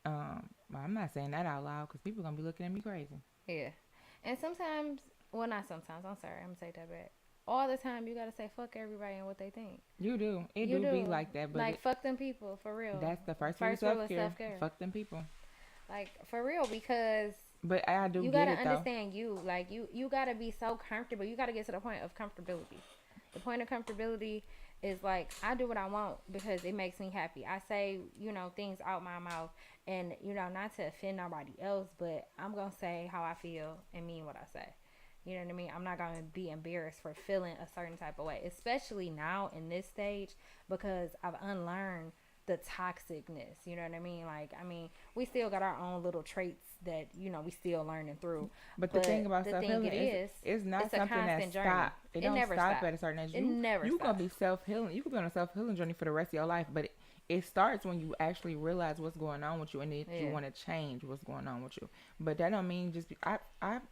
well, I'm not saying that out loud because people gonna be looking at me crazy. Yeah. And sometimes, well, not sometimes. I'm sorry. I'm gonna take that back. all the time you gotta say fuck everybody and what they think. You do. It You do be do. like that, but Like fuck them people for real. that's the first rule of First rule self of care. self care. Fuck them people. Like for real, because But I do you get gotta it though. understand you. Like you gotta be so comfortable. You gotta get to the point of comfortability. The point of comfortability is like I do what I want because it makes me happy. I say, things out my mouth and not to offend nobody else, but I'm gonna say how I feel and mean what I say. You know what I mean? I'm not gonna be embarrassed for feeling a certain type of way, especially now in this stage because I've unlearned the toxicness. You know what I mean? Like, I mean, we still got our own little traits that we still learning through. But the thing But about the self thing healing it is, is not it's a something that constant journey. stop. It It don't never stop stops. at a certain age. It never You gonna stops. be self healing. You could be on a self healing journey for the rest of your life, but it starts when you actually realize what's going on with you and that you Yeah. want to change what's going on with you. But that don't mean just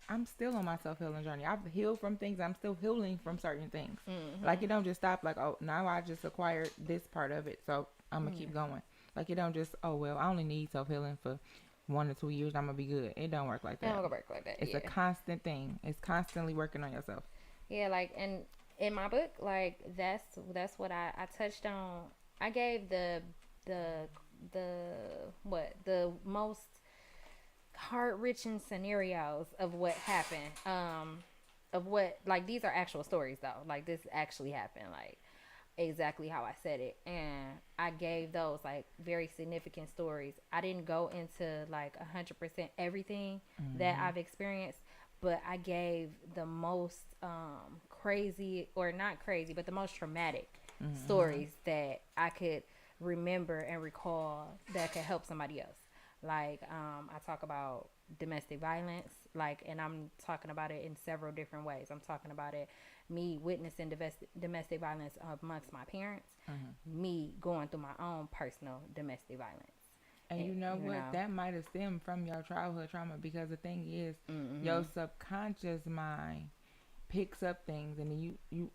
I'm still on my self healing journey. I've healed from things. I'm still healing from certain things. Like Mm-hmm. it don't just stop. Like, oh, now I just acquired this part of it, so I'm gonna Yeah. keep going. Like it don't just, oh well, I only need self healing for 1 or 2 years. I'm gonna be good. It don't work like It don't that. go back like that. It's a Yeah. constant thing. It's constantly working on yourself. Yeah, like and in my book, like that's what I touched on. I gave the the the most heart wrenching scenarios of what happened. Of what like these are actual stories though. Like this actually happened. Like exactly how I said it. And I gave those like very significant stories. I didn't go into like 100% everything that Hmm. I've experienced, but I gave the most crazy or not crazy, but the most traumatic Hmm. stories that I could remember and recall that could help somebody else. Like I talk about domestic violence, like, and I'm talking about it in several different ways. I'm talking about it me witnessing domestic violence amongst my parents, Hmm. me going through my own personal domestic violence. And you It, know you what? know, That might have stemmed from your childhood trauma because the thing is, your mm-hmm. subconscious mind picks up things and then you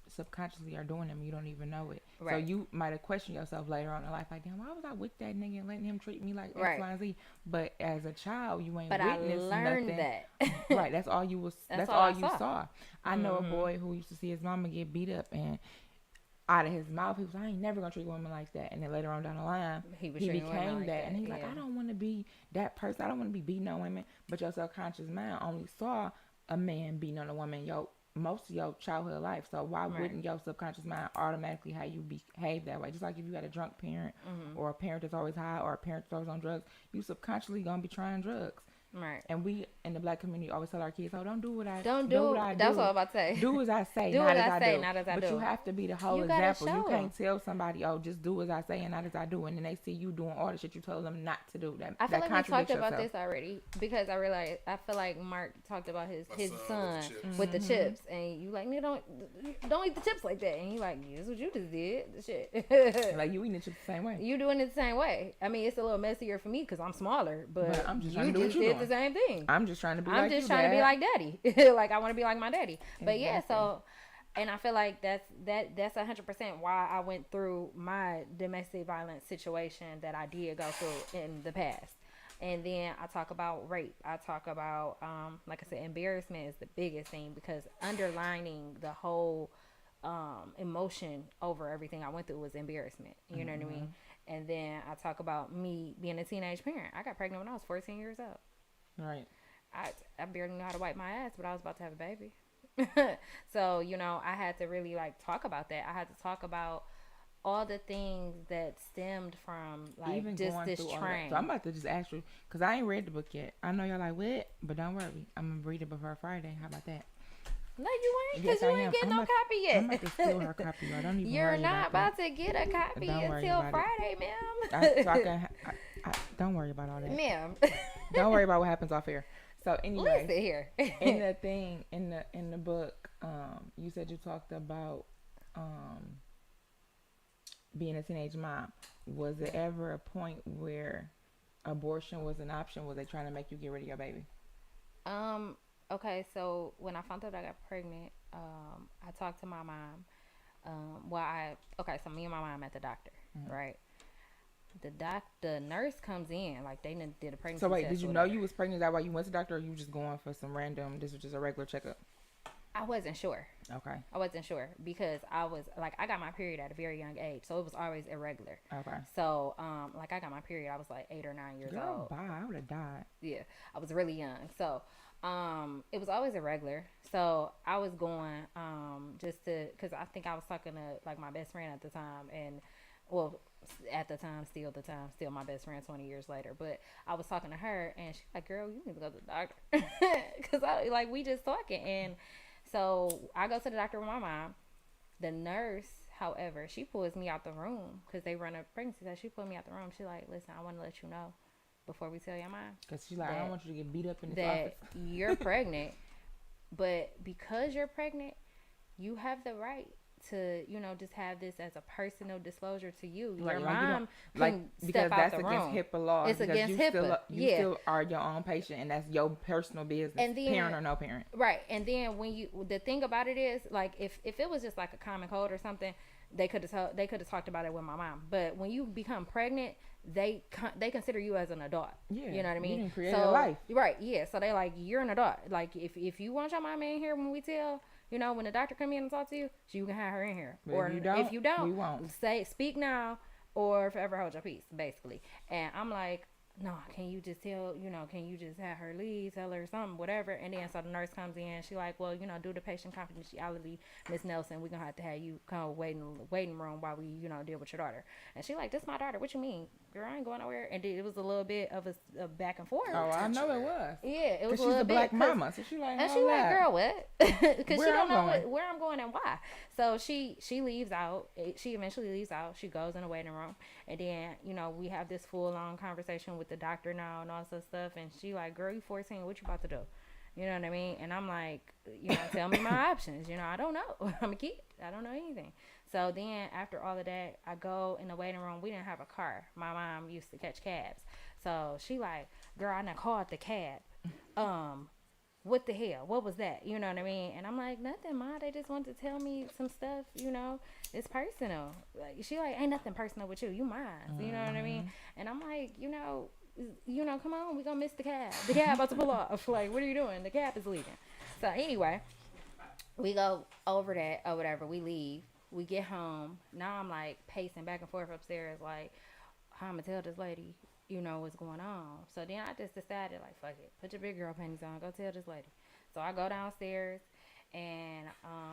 subconsciously are doing them. You don't even know it. So Right, you might have questioned yourself later on in life, like, damn, why was I with that nigga and letting him treat me like X, right. Y, and Z? But as a child, you ain't But I witnessed learned nothing. that. Right, that's all you was. That's That's all all I you saw. saw. I know a Mm-hmm. boy who used to see his mama get beat up, and out of his mouth, he was, I ain't never gonna treat women like that. And then later on down the line, He was he treating women became like that, and that. he's like, Yeah. I don't want to be that person. I don't want to be beating on women. But your subconscious mind only saw a man beating on a woman most of your childhood life. So why Right. wouldn't your subconscious mind automatically how you behave that way? Just like if you had a drunk parent, Mm-hmm. or a parent that's always high, or a parent that's always on drugs, you subconsciously gonna be trying drugs. Right. And we in the black community always tell our kids, "Oh, don't Don't do what do. I That's what I'm do. about to say. Do as I say, Do not as as I I say, do." not as I But you do. have to be the whole You gotta example. You show them. can't tell somebody, "Oh, just do as I say and not as I do," and then they see you doing all the shit you told them not to do. That I feel that like we talked contradicts about yourself. this already because I realized I feel like Mark talked about his My his son with the son chips. with the Hmm. chips, and you like, nigga, don't eat the chips like that, and he like, this is what you just did, the shit. Like you eating the chips the same way. You doing it the same way. I mean, it's a little messier for me because I'm smaller, But but I'm just trying you to do what just you're did the doing. same thing. I'm just trying to be I'm like just you, trying to be Dad. like daddy. Like I want to be like my daddy. But yeah, Exactly. so and I feel like that's 100% why I went through my domestic violence situation that I did go through in the past. And then I talk about rape. I talk about like I said, embarrassment is the biggest thing because underlining the whole emotion over everything I went through was embarrassment. You know what I mean? Hmm. And then I talk about me being a teenage parent. I got pregnant when I was 14 years old. Right. I barely know how to wipe my ass, but I was about to have a baby. So, I had to really like talk about that. I had to talk about all the things that stemmed from like Even just going this through all that. So I'm train. about to just ask you because I ain't read the book yet. I know y'all like what, but don't worry. I'm gonna read it before Friday. How about that? No, you ain't, Yes, because I you ain't am. getting no I'm about to copy steal yet. her copy. Y'all don't even You're worry not about that. about to get a copy Don't worry until about it. Friday, So I ma'am. can. Don't worry about all that. Ma'am, Don't worry about what happens off here. So, anyways, listen here. in the thing in the book, you said you talked about um being a teenage mom. Was there Yeah. ever a point where abortion was an option? Was they trying to make you get rid of your baby? Um. Okay. So when I found out I got pregnant, I talked to my mom. So me and my mom at the doctor, Mhm. right? The nurse comes in, like they did a So pregnancy wait, did test or you know whatever. you was pregnant? Is that why you went to the doctor, or you just going for some random? This was just a regular checkup. I wasn't sure. Okay. I wasn't sure because I was like, I got my period at a very young age, so it was always irregular. Okay. So, like I got my period, I was like 8 or 9 years Girl, old. bye. I would have died. Yeah, I was really young. So, it was always irregular. So I was going, just to, cause I think I was talking to like my best friend at the time, and well, at the time, still my best friend 20 years later. But I was talking to her, and she's like, "Girl, you need to go to the doctor," cause I like we just talking, and so I go to the doctor with my mom. The nurse, however, she pulls me out the room because they run a pregnancy test. She pulled me out the room. She like, "Listen, I want to let you know before we tell your mom Because she's like, I that don't want you to get beat up in this that office. you're pregnant, but because you're pregnant, you have the right to, just have this as a personal disclosure to you. Your Like, you mom don't, like, can because step out that's the against room. HIPAA laws. It's because against you HIPAA. Still, you Yeah. still are your own patient, and that's your personal business, And then, parent or no parent. Right. And then the thing about it is, like, if it was just like a common cold or something, they could have talked about it with my mom. But when you become pregnant, they consider you as an adult. Yeah, You know what I mean? You didn't create a life. Right. Yeah. So they like, you're an adult. Like, if you want your mama in here when we tell, when the doctor come in and talk to you, you can have her in here. But or if you don't, we won't. speak now or forever hold your peace, basically. And I'm like, no, can you just can you just have her leave, tell her something, whatever. And then so the nurse comes in, she like, well, due to patient confidentiality, Miss Nelson, we're gonna have to have you come wait in the waiting room while we, deal with your daughter. And she like, this my daughter, what you mean? Girl, I ain't going nowhere. And it was a little bit of a back and forth. Oh, I know it was. Yeah, it was a she's little a bit. black mama, so she like, and she like, girl, what? Because she don't know where I'm going and why. So she leaves out. She eventually leaves out. She goes in the waiting room, and then we have this full on conversation with the doctor now and all this stuff. And she like, girl, you 14. What you about to do? You know what I mean? And I'm like, tell me my options. I don't know. I'm a kid. I don't know anything. So then after all of that, I go in the waiting room. We didn't have a car. My mom used to catch cabs. So she like, girl, I done called the cab. What the hell? What was that? You know what I mean? And I'm like, nothing, Ma. They just wanted to tell me some stuff, it's personal. Like, she like, ain't nothing personal with you. You mine. You know what I mean? And I'm like, come on, we gonna miss the cab. The cab about to pull off. Like, what are you doing? The cab is leaving. So anyway, we go over that or whatever. We leave. We get home. Now I'm like pacing back and forth upstairs, like, how I'm gonna tell this lady, what's going on. So then I just decided, like, fuck it, put your big girl panties on, go tell this lady. So I go downstairs, and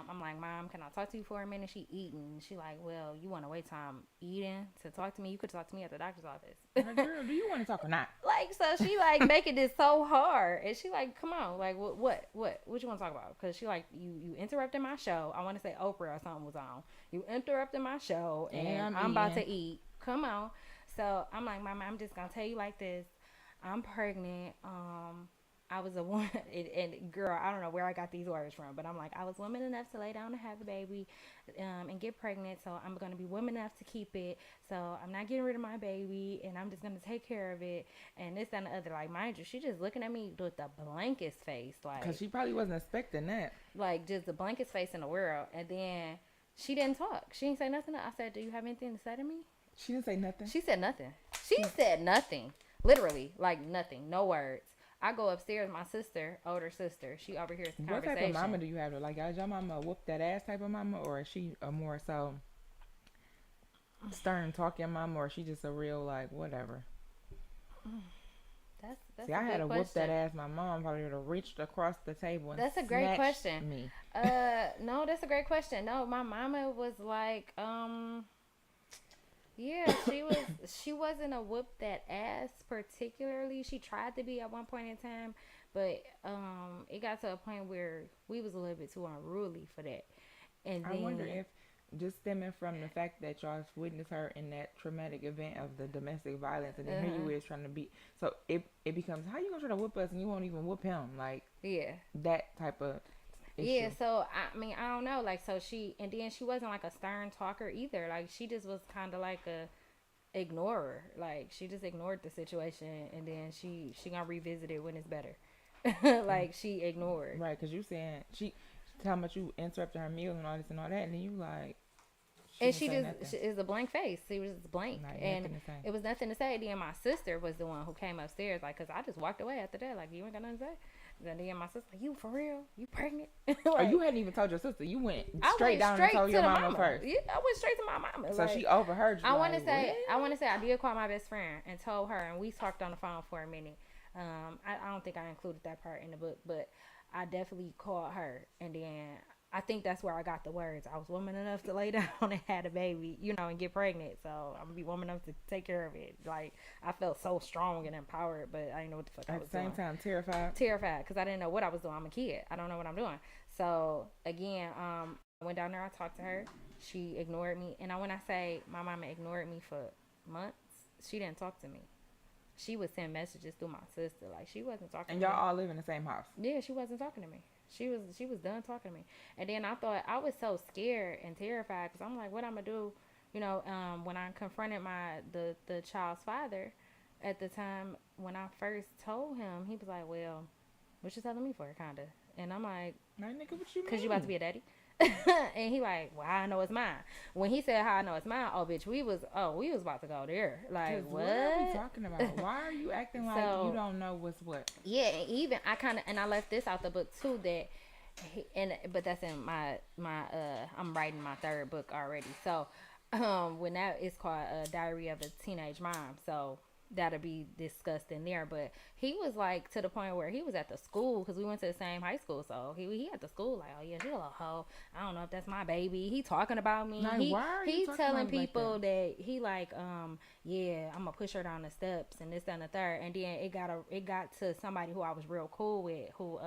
I'm like, Mom, can I talk to you for a minute? She eating. She like, well, you want to wait till I'm eating to talk to me? You could talk to me at the doctor's office. Girl, do you want to talk or not? Like, so she like making this so hard, and she like, come on, like, what you want to talk about? Because she like, you interrupted my show. I want to say Oprah or something was on. You interrupted my show, and I'm about to eat. Come on. So I'm like, Mama, I'm just gonna tell you like this. I'm pregnant. I was a woman, and girl, I don't know where I got these words from, but I'm like, I was woman enough to lay down and have a baby, and get pregnant. So I'm gonna be woman enough to keep it. So I'm not getting rid of my baby, and I'm just gonna take care of it, and this and the other. Like, mind you, she just looking at me with the blankest face, like, because she probably wasn't expecting that. Like, just the blankest face in the world. And then she didn't talk. She didn't say nothing. I said, do you have anything to say to me? She didn't say nothing. She said nothing. She said nothing. Literally, like nothing. No words. I go upstairs. My sister, older sister, she overhears the conversation. What type of mama do you have? Like, is your mama a whoop that ass type of mama, or is she a more so stern talking mama, or is she just a real like whatever? That's See, I had to whoop that ass. My mom probably would have reached across the table and that's a great question. Me. No, that's a great question. No, my mama was like, yeah, she wasn't a whoop that ass particularly. She tried to be at one point in time, but it got to a point where we was a little bit too unruly for that. And I wonder if just stemming from the fact that y'all witnessed her in that traumatic event of the domestic violence, and then here you is trying to be, so it becomes, how you gonna try to whoop us and you won't even whoop him? Like, yeah, that type of issue. Yeah, so I mean, I don't know, like, so she wasn't like a stern talker either. Like, she just was kind of like a ignorer. Like, she just ignored the situation, and then she gonna revisit it when it's better. Like, she ignored. Right, because you saying she talking about you interrupting her meal and all this and all that, and then you like, and she just is a blank face. She was just blank, like, and it was nothing to say. Then my sister was the one who came upstairs, like, cause I just walked away after that, like, you ain't got nothing to say. Then my sister like, you for real? You pregnant? Or Like, you hadn't even told your sister. You went I straight went down straight and told to your the mama mama. first. Yeah, I went straight to my mama. So like, she overheard you. I want to like, say, what? I want to say, I did call my best friend and told her, and we talked on the phone for a minute. I don't think I included that part in the book, but I definitely called her, and then I think that's where I got the words. I was woman enough to lay down and had a baby, and get pregnant. So I'm gonna be woman enough to take care of it. Like, I felt so strong and empowered, but I didn't know what the fuck I was doing. At the same time, terrified. Terrified because I didn't know what I was doing. I'm a kid. I don't know what I'm doing. So again, I went down there. I talked to her. She ignored me, and when I say my mama ignored me for months, she didn't talk to me. She would send messages through my sister. Like, she wasn't talking And to me. y'all all live in the same house. Yeah, she wasn't talking to me. She was done talking to me. And then I thought, I was so scared and terrified because I'm like, what I'm gonna do? When I confronted the child's father at the time, when I first told him, he was like, well, what you telling me for, kinda? And I'm like, Like, nigga, what you mean? because you about to be a daddy. And he like, well, I know it's mine. When he said how I know it's mine, oh bitch, we was about to go there. Like, what are we talking about? Why are you acting like you don't know what's what? Yeah, and even I left this out the book too, that but that's in my I'm writing my third book already. So when that is called Diary of a Teenage Mom. So that'll be discussed in there. But he was like, to the point where he was at the school, because we went to the same high school. So he at the school like, oh yeah, she a little hoe. I don't know if that's my baby. He talking about me. Like, why are you he talking telling about me like people that he like, yeah, I'm gonna push her down the steps and this, that, and the third. And then it got to somebody who I was real cool with, who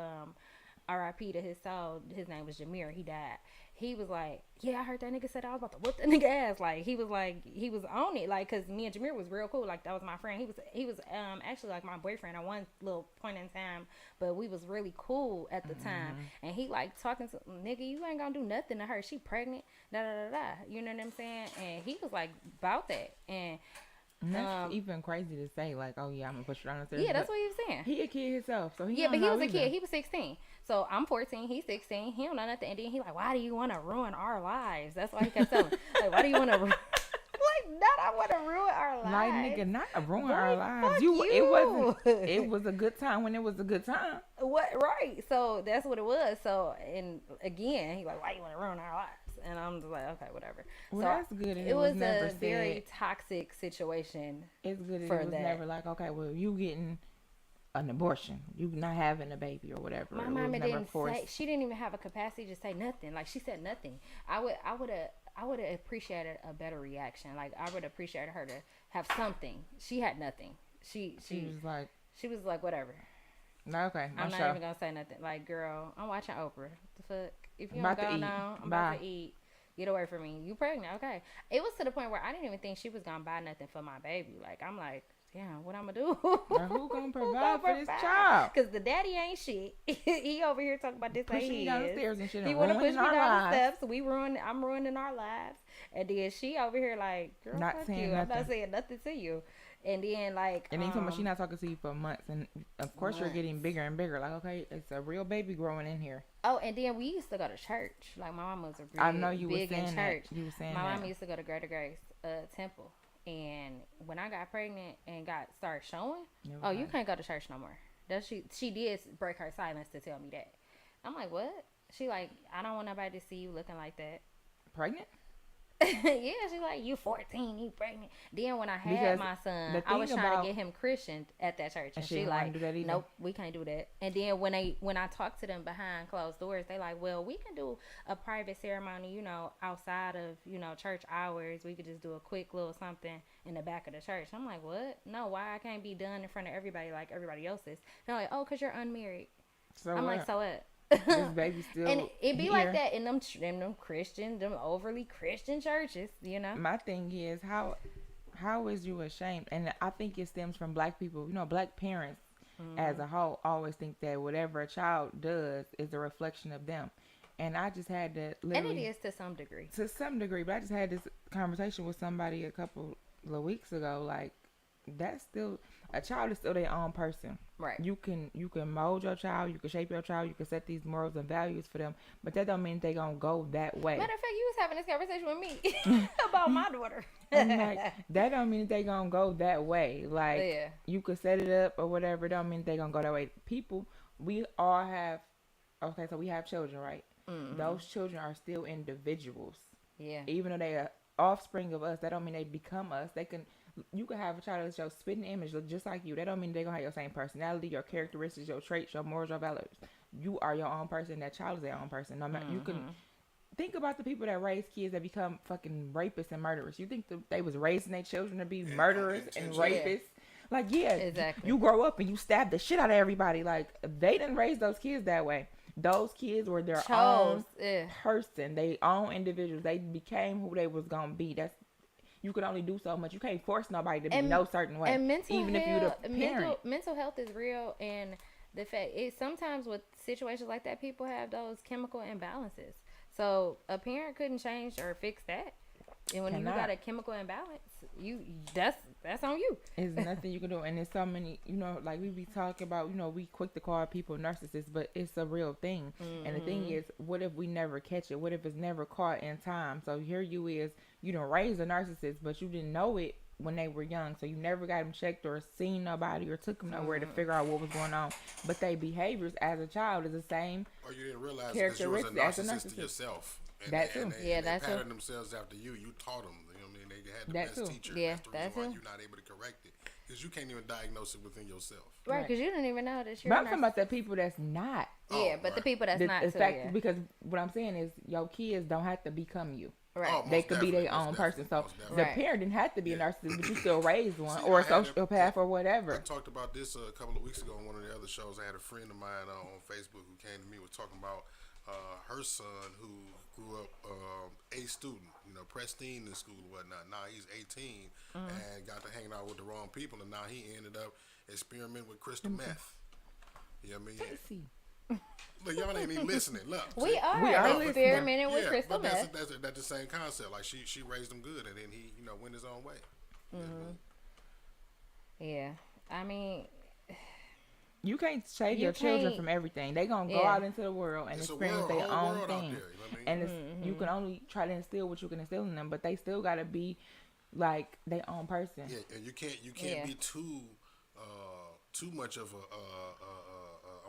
R.I.P. to his soul. His name was Jameer. He died. He was like, yeah, I heard that nigga said I was about to whoop that nigga ass. Like, he was on it. Like, cause me and Jameer was real cool. Like, that was my friend. He was actually like my boyfriend at one little point in time, but we was really cool at the time. And he like talking to, nigga, you ain't gonna do nothing to her. She pregnant. Da da da da. You know what I'm saying? And he was like about that. And that's even crazy to say, like, oh yeah, I'm gonna push her down the stairs. Yeah, that's what he was saying. He a kid himself, so he but he was a either. kid. He was 16. So I'm 14. He's 16. He don't know nothing. And then he like, why do you want to ruin our lives? That's why he kept telling. Like, why do you want to like, not I want to ruin our lives. Like, nigga, not ruin our lives. Fuck It was a good time when it was a good time. What? Right. So that's what it was. So, and again, he like, why you want to ruin our lives? And I'm just like, okay, whatever. Well, so that's good. And it was never a very said, toxic situation. It's good. For it was that. Never like, okay, well, you getting an abortion, you not having a baby or whatever. My mama didn't say. She didn't even have a capacity to say nothing. Like, she said nothing. I would have appreciated a better reaction. Like, I would have appreciated her to have something. She had nothing. She was like, whatever. Okay, I'm not even gonna say nothing. Like, girl, I'm watching Oprah. The fuck? If you don't go now, I'm about to eat. Get away from me. You pregnant? Okay. It was to the point where I didn't even think she was gonna buy nothing for my baby. Like, I'm like, damn, what I'm gonna do? Now, who gonna provide for this child? Because the daddy ain't shit. He over here talking about this. Pushing me down the stairs and shit. He want to push me down the steps. I'm ruining our lives. And then she over here like, girl, not fuck saying you. nothing. I'm not saying nothing to you. And then like, and then she not talking to you for months, and of course you're getting bigger and bigger. Like, okay, it's a real baby growing in here. Oh, and then we used to go to church. Like, my mom was a really I know you big were saying in church. That. You were saying my that. mom used to go to Greater Grace Temple, and when I got pregnant and started showing, you can't go to church no more. She did break her silence to tell me that. I'm like, what? She like, I don't want nobody to see you looking like that. Pregnant? Yeah, she's like, you 14, you pregnant. Then when I had my son, I was trying to get him Christianed at that church, and she like, nope, we can't do that. And then when I talked to them behind closed doors, they like, well, we can do a private ceremony, outside of church hours. We could just do a quick little something in the back of the church. I'm like, what? No, why I can't be done in front of everybody like everybody else is? They're like, oh, because you're unmarried. So I'm like, so what? This baby still and it be here. Like that in them Christian, them overly Christian churches, My thing is, how is you ashamed? And I think it stems from black people. Black parents as a whole always think that whatever a child does is a reflection of them. And I just had to literally, and it is to some degree. To some degree, but I just had this conversation with somebody a couple of weeks ago. Like, that's still, a child is still their own person. Right. You can mold your child, you can shape your child, you can set these morals and values for them, but that don't mean they gonna go that way. Matter of fact, you was having this conversation with me about my daughter. I'm like, that don't mean they gonna go that way. Like, you could set it up or whatever, don't mean they gonna go that way. People we all have, okay, so we have children, right? Mm-hmm. Those children are still individuals. Yeah. Even though they are offspring of us, that don't mean they become us. You can have a child that's your spitting image, look just like you. That don't mean they're gonna have your same personality, your characteristics, your traits, your morals, your values. You are your own person. That child is their own person. No matter, you can Mm-hmm. think about the people that raise kids that become fucking rapists and murderers. You think they was raising their children to be murderers and Intentionally. Yeah. rapists? Like, yeah, Exactly. you grow up and you stab the shit out of everybody. Like, they didn't raise those kids that way. Those kids were their Chose. own person. They own individuals. They became who they was gonna be. That's you can only do so much. You can't force nobody to be And no certain way. and mental Even if you're the health, parent. mental health is real, and the fact is sometimes with situations like that, people have those chemical imbalances. So a parent couldn't change or fix that. And when you Cannot. got a chemical imbalance, you that's on you. It's nothing you can do, and there's so many. Like we be talking about. We quick to call people narcissists, but it's a real thing. And the thing is, what if we never catch it? What if it's never caught in time? So here you is, you don't raise a narcissist, but you didn't know it when they were young, so you never got them checked or seen nobody or took them nowhere to figure out what was going on. But their behaviors as a child is the same. Or you didn't realize because you was a Characteristics as a narcissist to narcissist. yourself. And That they, too. and they, Yeah, and they that's patterned true. themselves after you. You taught them. You know what I mean? They had the That best too. teacher. Yeah, that's the reason that's why too. you're not able to correct it. Because you can't even diagnose it within yourself. Right, Right. because you didn't even know that you're But I'm not. talking about the people that's not. Yeah, Oh, but the right. people that's not The too, fact yeah. because what I'm saying is your kids don't have to become you. Right. Oh, They most could be their definitely, own most person. So definitely, most the Right. parent didn't have to be a Yeah. narcissist, but you still raised one See, or I a had sociopath or I whatever. talked about this a couple of weeks ago on one of the other shows. I had a friend of mine on Facebook who came to me was talking about her son who grew up a student, pristine in school and whatnot. Now he's 18 and got to hanging out with the wrong people, and now he ended up experimenting with crystal meth. You know what I mean? Stacy. Look, y'all ain't even listening. Look, We see? are We are experimenting with Yeah, crystal but meth. that's the same concept. Like she raised him good, and then he went his own way. You know what I mean? Yeah, I mean, You can't save You your children can't- from everything. They gonna go Yeah. out into the world and It's a experience world, their whole own world out thing. there. You know what I mean? And it's, you can only try to instill what you can instill in them, but they still gotta be like their own person. Yeah, and you can't Yeah. be too much of I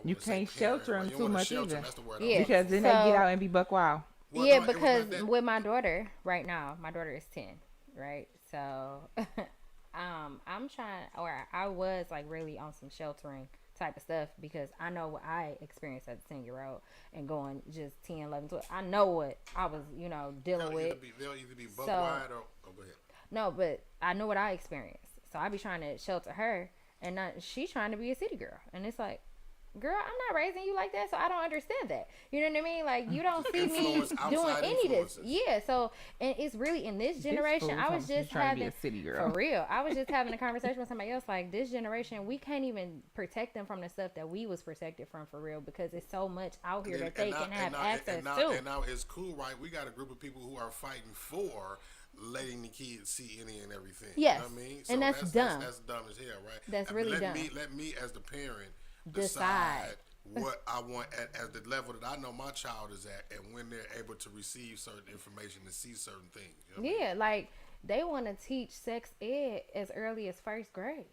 You wanna say can't parent, shelter right? them You too wanna much shelter either. them, that's the word. Yeah. Because then they So- get out and be buck wild. Well, yeah, no, it was because not that. with my daughter right now, my daughter is 10, right? So, I'm trying, or I was like really on some sheltering type of stuff because I know what I experienced as a 10-year-old and going just 10, 11, 12. I know what I was, dealing with. They'll either be buck So- wide or go ahead. No, but I know what I experienced. So I be trying to shelter her, and she's trying to be a city girl. And it's like, girl, I'm not raising you like that, so I don't understand that. You know what I mean? Like, you don't see me Influence, doing outside any of this. influences. Yeah, so, and it's really in this generation, fool I was talking she's just trying to be having, a city girl. for real, I was just having a conversation with somebody else, like, this generation, we can't even protect them from the stuff that we was protected from, for real, because it's so much out here that they can have access to. And now it's cool, right? We got a group of people who are fighting for letting the kids see any and everything. Yes. You know what I mean? And that's dumb. That's dumb as hell, right? That's really let dumb. Let me as the parent Decide. what I want at the level that I know my child is at, and when they're able to receive certain information and see certain things. You know what I mean? Yeah, like they want to teach sex ed as early as first grade.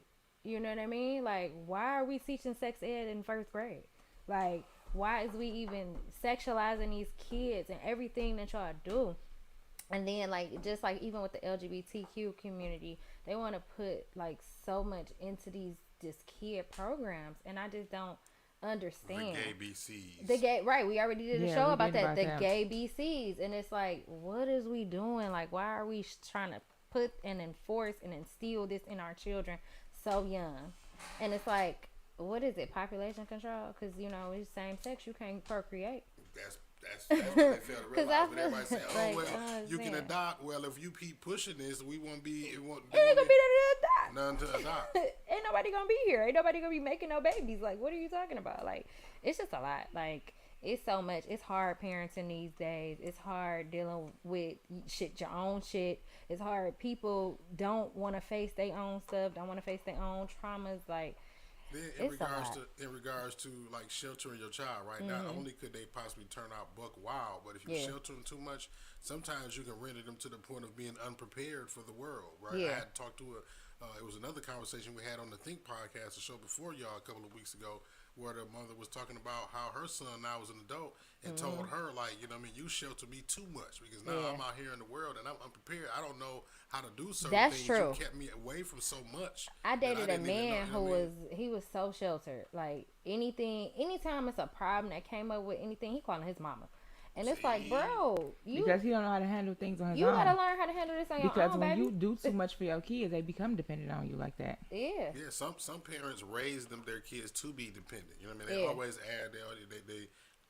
You know what I mean? Like, why are we teaching sex ed in first grade? Like, why is we even sexualizing these kids and everything that y'all do? And then, like, just like even with the LGBTQ community, they want to put like so much into this kid programs, and I just don't understand. The gay BCs. The gay, right? We already did a Yeah, show we about did that. about The that. gay BCs, and it's like, what is we doing? Like, why are we trying to put and enforce and instill this in our children so young? And it's like, what is it? Population control? Because it's same sex. You can't procreate. That's what they fail to 'Cause I realize. But everybody say, feel "Oh like, well, you can man. adopt." Well, if you keep pushing this, we won't be. It won't. It ain't gonna be that none to adopt. Ain't nobody gonna be here. Ain't nobody gonna be making no babies. Like, what are you talking about? Like, it's just a lot. Like, it's so much. It's hard parenting these days. It's hard dealing with your own shit. It's hard. People don't want to face their own stuff. Don't want to face their own traumas. Like, Then It's a in regards to like sheltering your child, right? Not only could they possibly turn out buck wild, but if you Yeah. shelter them too much, sometimes you can render them to the point of being unprepared for the world, right? Yeah. I had talked to it was another conversation we had on the Think podcast, a show before y'all a couple of weeks ago, where the mother was talking about how her son now is an adult and Mm-hmm. told her, like, you know what I mean, you shelter me too much because now Yeah, I'm out here in the world and I'm prepared. I don't know how to do certain that's things. You true. kept me away from so much I that I dated a didn't even know, man you know who what I mean? was he was so sheltered. Like anytime it's a problem that came up with anything, he calling his mama, and it's like, See? bro, you Because he don't know how to handle things on his you gotta own. learn how to handle this on your Because own, when baby. you do too much for your kids, they become dependent on you like that. Yeah, Yeah, some parents raise their kids to be dependent. You know what I mean? They yeah, always add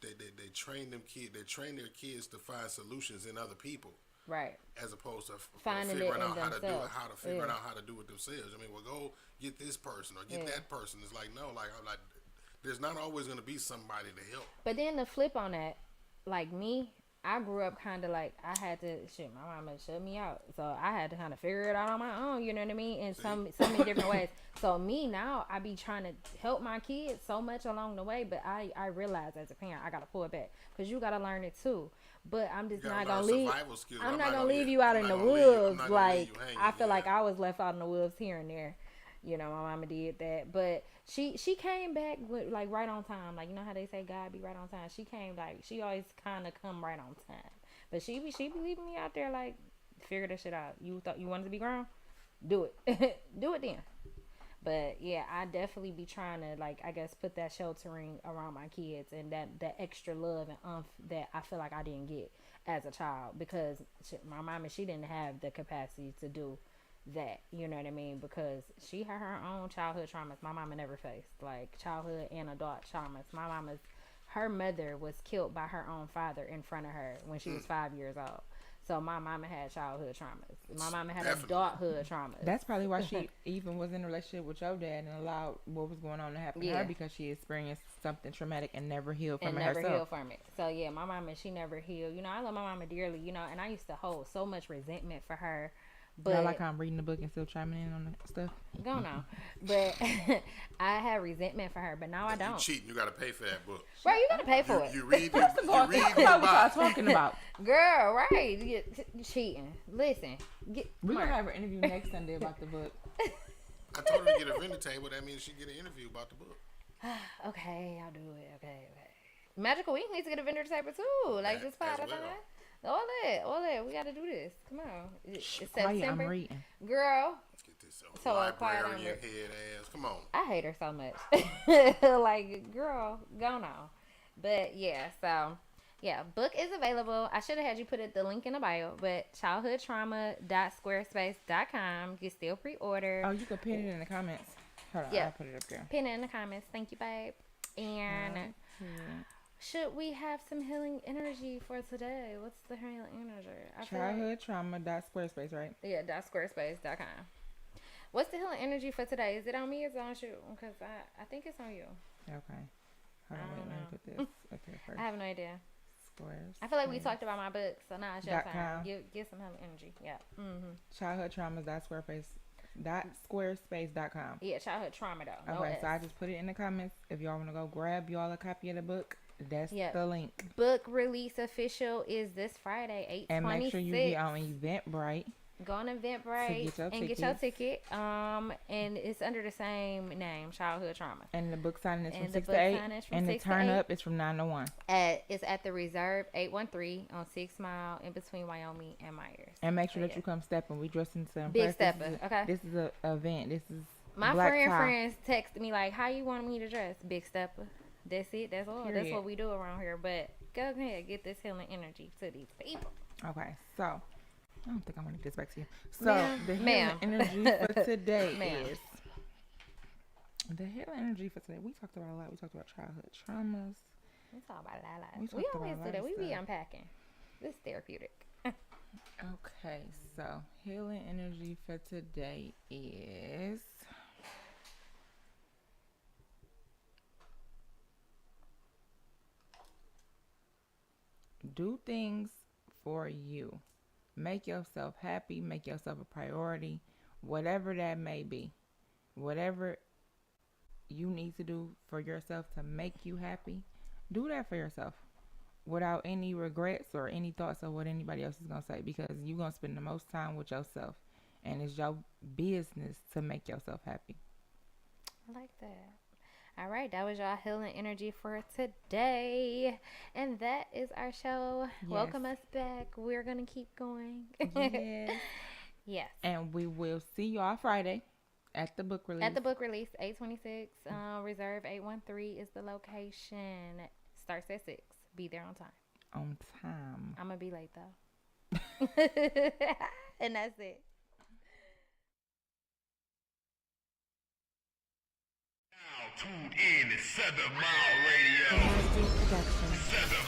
they train they train their kids to find solutions in other people right. as opposed to Finding it figuring in out how to do it, themselves. figuring Yeah, out how to do it themselves. I mean, well, go get this person or get yeah. that person. It's like no, like I'm like, there's not always going to be somebody to help. But then the flip on that, like me, I grew up kind of like I had to shit. My mama shut me out, so I had to kind of figure it out on my own. You know what I mean? In See? so many different ways. So me now, I be trying to help my kids so much along the way, but I realize as a parent, I gotta pull it back because you gotta learn it too. But I'm You just got to not learn gonna leave. survival skills. I'm not gonna gonna leave you out I'm in not the gonna leave you. I'm wolves. not gonna leave Like you hanging. I feel Yeah. like I was left out in the wolves here and there. You know, my mama did that, but she came back with like right on time. Like you know how they say God be right on time. She came like she always kind of come right on time. But she be leaving me out there like figure this shit out. You thought you wanted to be grown? Do it. Do it then. But yeah, I definitely be trying to like I guess put that sheltering around my kids and that extra love and that I feel like I didn't get as a child because my mama she didn't have the capacity to do that. You know what I mean? Because she had her own childhood traumas. My mama never faced like childhood and adult traumas. My mama's her mother was killed by her own father in front of her when she was 5 years old. So my mama had childhood traumas. My mama had Definitely. adulthood traumas. That's probably why she even was in a relationship with your dad and allowed what was going on to happen to Yeah. her because she experienced something traumatic and never healed from and it never herself. healed from it. So yeah, my mama she never healed. You know, I love my mama dearly. You know, and I used to hold so much resentment for her. But Not like I'm reading the book and still chiming in on the stuff. go now. But I had resentment for her, but now I You don't. cheating. You got to pay for that book. Bro, you gotta pay for it. You read. First of all, you read. think You about what y'all buy. talking about. Girl, right? You cheating. Listen, We're Mark. gonna have an interview next Sunday about the book. I told her to get a vendor table. That means she get an interview about the book. Okay, I'll do it. Okay. Magical Week needs to get a vendor table too. Like That this pod, as well. all that. We gotta do this. Come on. It's Quiet, I'm September, reading. girl. Let's get this So, quiet on librarian it. head ass. Come on. I hate her so much. Like, girl, go now. But yeah, so yeah, book is available. I should have had you put the link in the bio, but childhoodtrauma.squarespace.com. You can still pre-order. Oh, you can pin it in the comments. Hold on, Yeah. I'll put it up there. Pin it in the comments. Thank you, babe. And should we have some healing energy for today? What's the healing energy? I feel like- Childhoodtrauma.squarespace, right? Yeah, .squarespace.com. What's the healing energy for today? Is it on me or is it on you? Because I think it's on you. Okay. Hold on, I wait, don't let me know. put this up here first. I have no idea. Squares. I feel like we talked about my book, so now it's your .com. time. Give some healing energy. Yeah. Mm-hmm. Childhoodtraumas.squarespace.com. Yeah, childhood trauma though. No Okay, S. so I just put it in the comments. If y'all want to go grab y'all a copy of the book, that's Yep. the link. Book release official is this Friday, 8/26. And make sure you be on Eventbrite. Go on Eventbrite get your and get your tickets. ticket. And it's under the same name, Childhood Trauma. And the book signing is And from the 6 to book 8. signing is from And the 6 to turn 8. up is from 9 to 1. It's at the Reserve 813 on 6 Mile in between Wyoming and Myers. And make sure So, that you come stepping. We dressed in some Big stepper, okay. This is a event. This is My black tie. friends texted me like, "How you want me to dress?" Big stepper. That's it. That's all. That's Period. what we do around here. But go ahead, get this healing energy to these people. Okay, so I don't think I want to get this back to you. So Ma'am. the healing Ma'am. energy for today Ma'am. is the healing energy for today. We talked about a lot. We talked about childhood traumas. We talk about a lot. We We talked always about a do lot that. of We be stuff. unpacking. This is therapeutic. Okay, so healing energy for today is do things for you. Make yourself happy, make yourself a priority, whatever that may be. Whatever you need to do for yourself to make you happy, do that for yourself without any regrets or any thoughts of what anybody else is going to say, because you're going to spend the most time with yourself, and it's your business to make yourself happy. I like that. All right, that was y'all healing energy for today. And that is our show. Yes. Welcome us back. We're going to keep going. Yes. Yes. And we will see y'all Friday at the book release. At the book release, 826, Reserve 813 is the location. Starts at 6. Be there on time. On time. I'm going to be late, though. And that's it. Now tuned in to Southern Mile Radio. Production. Southern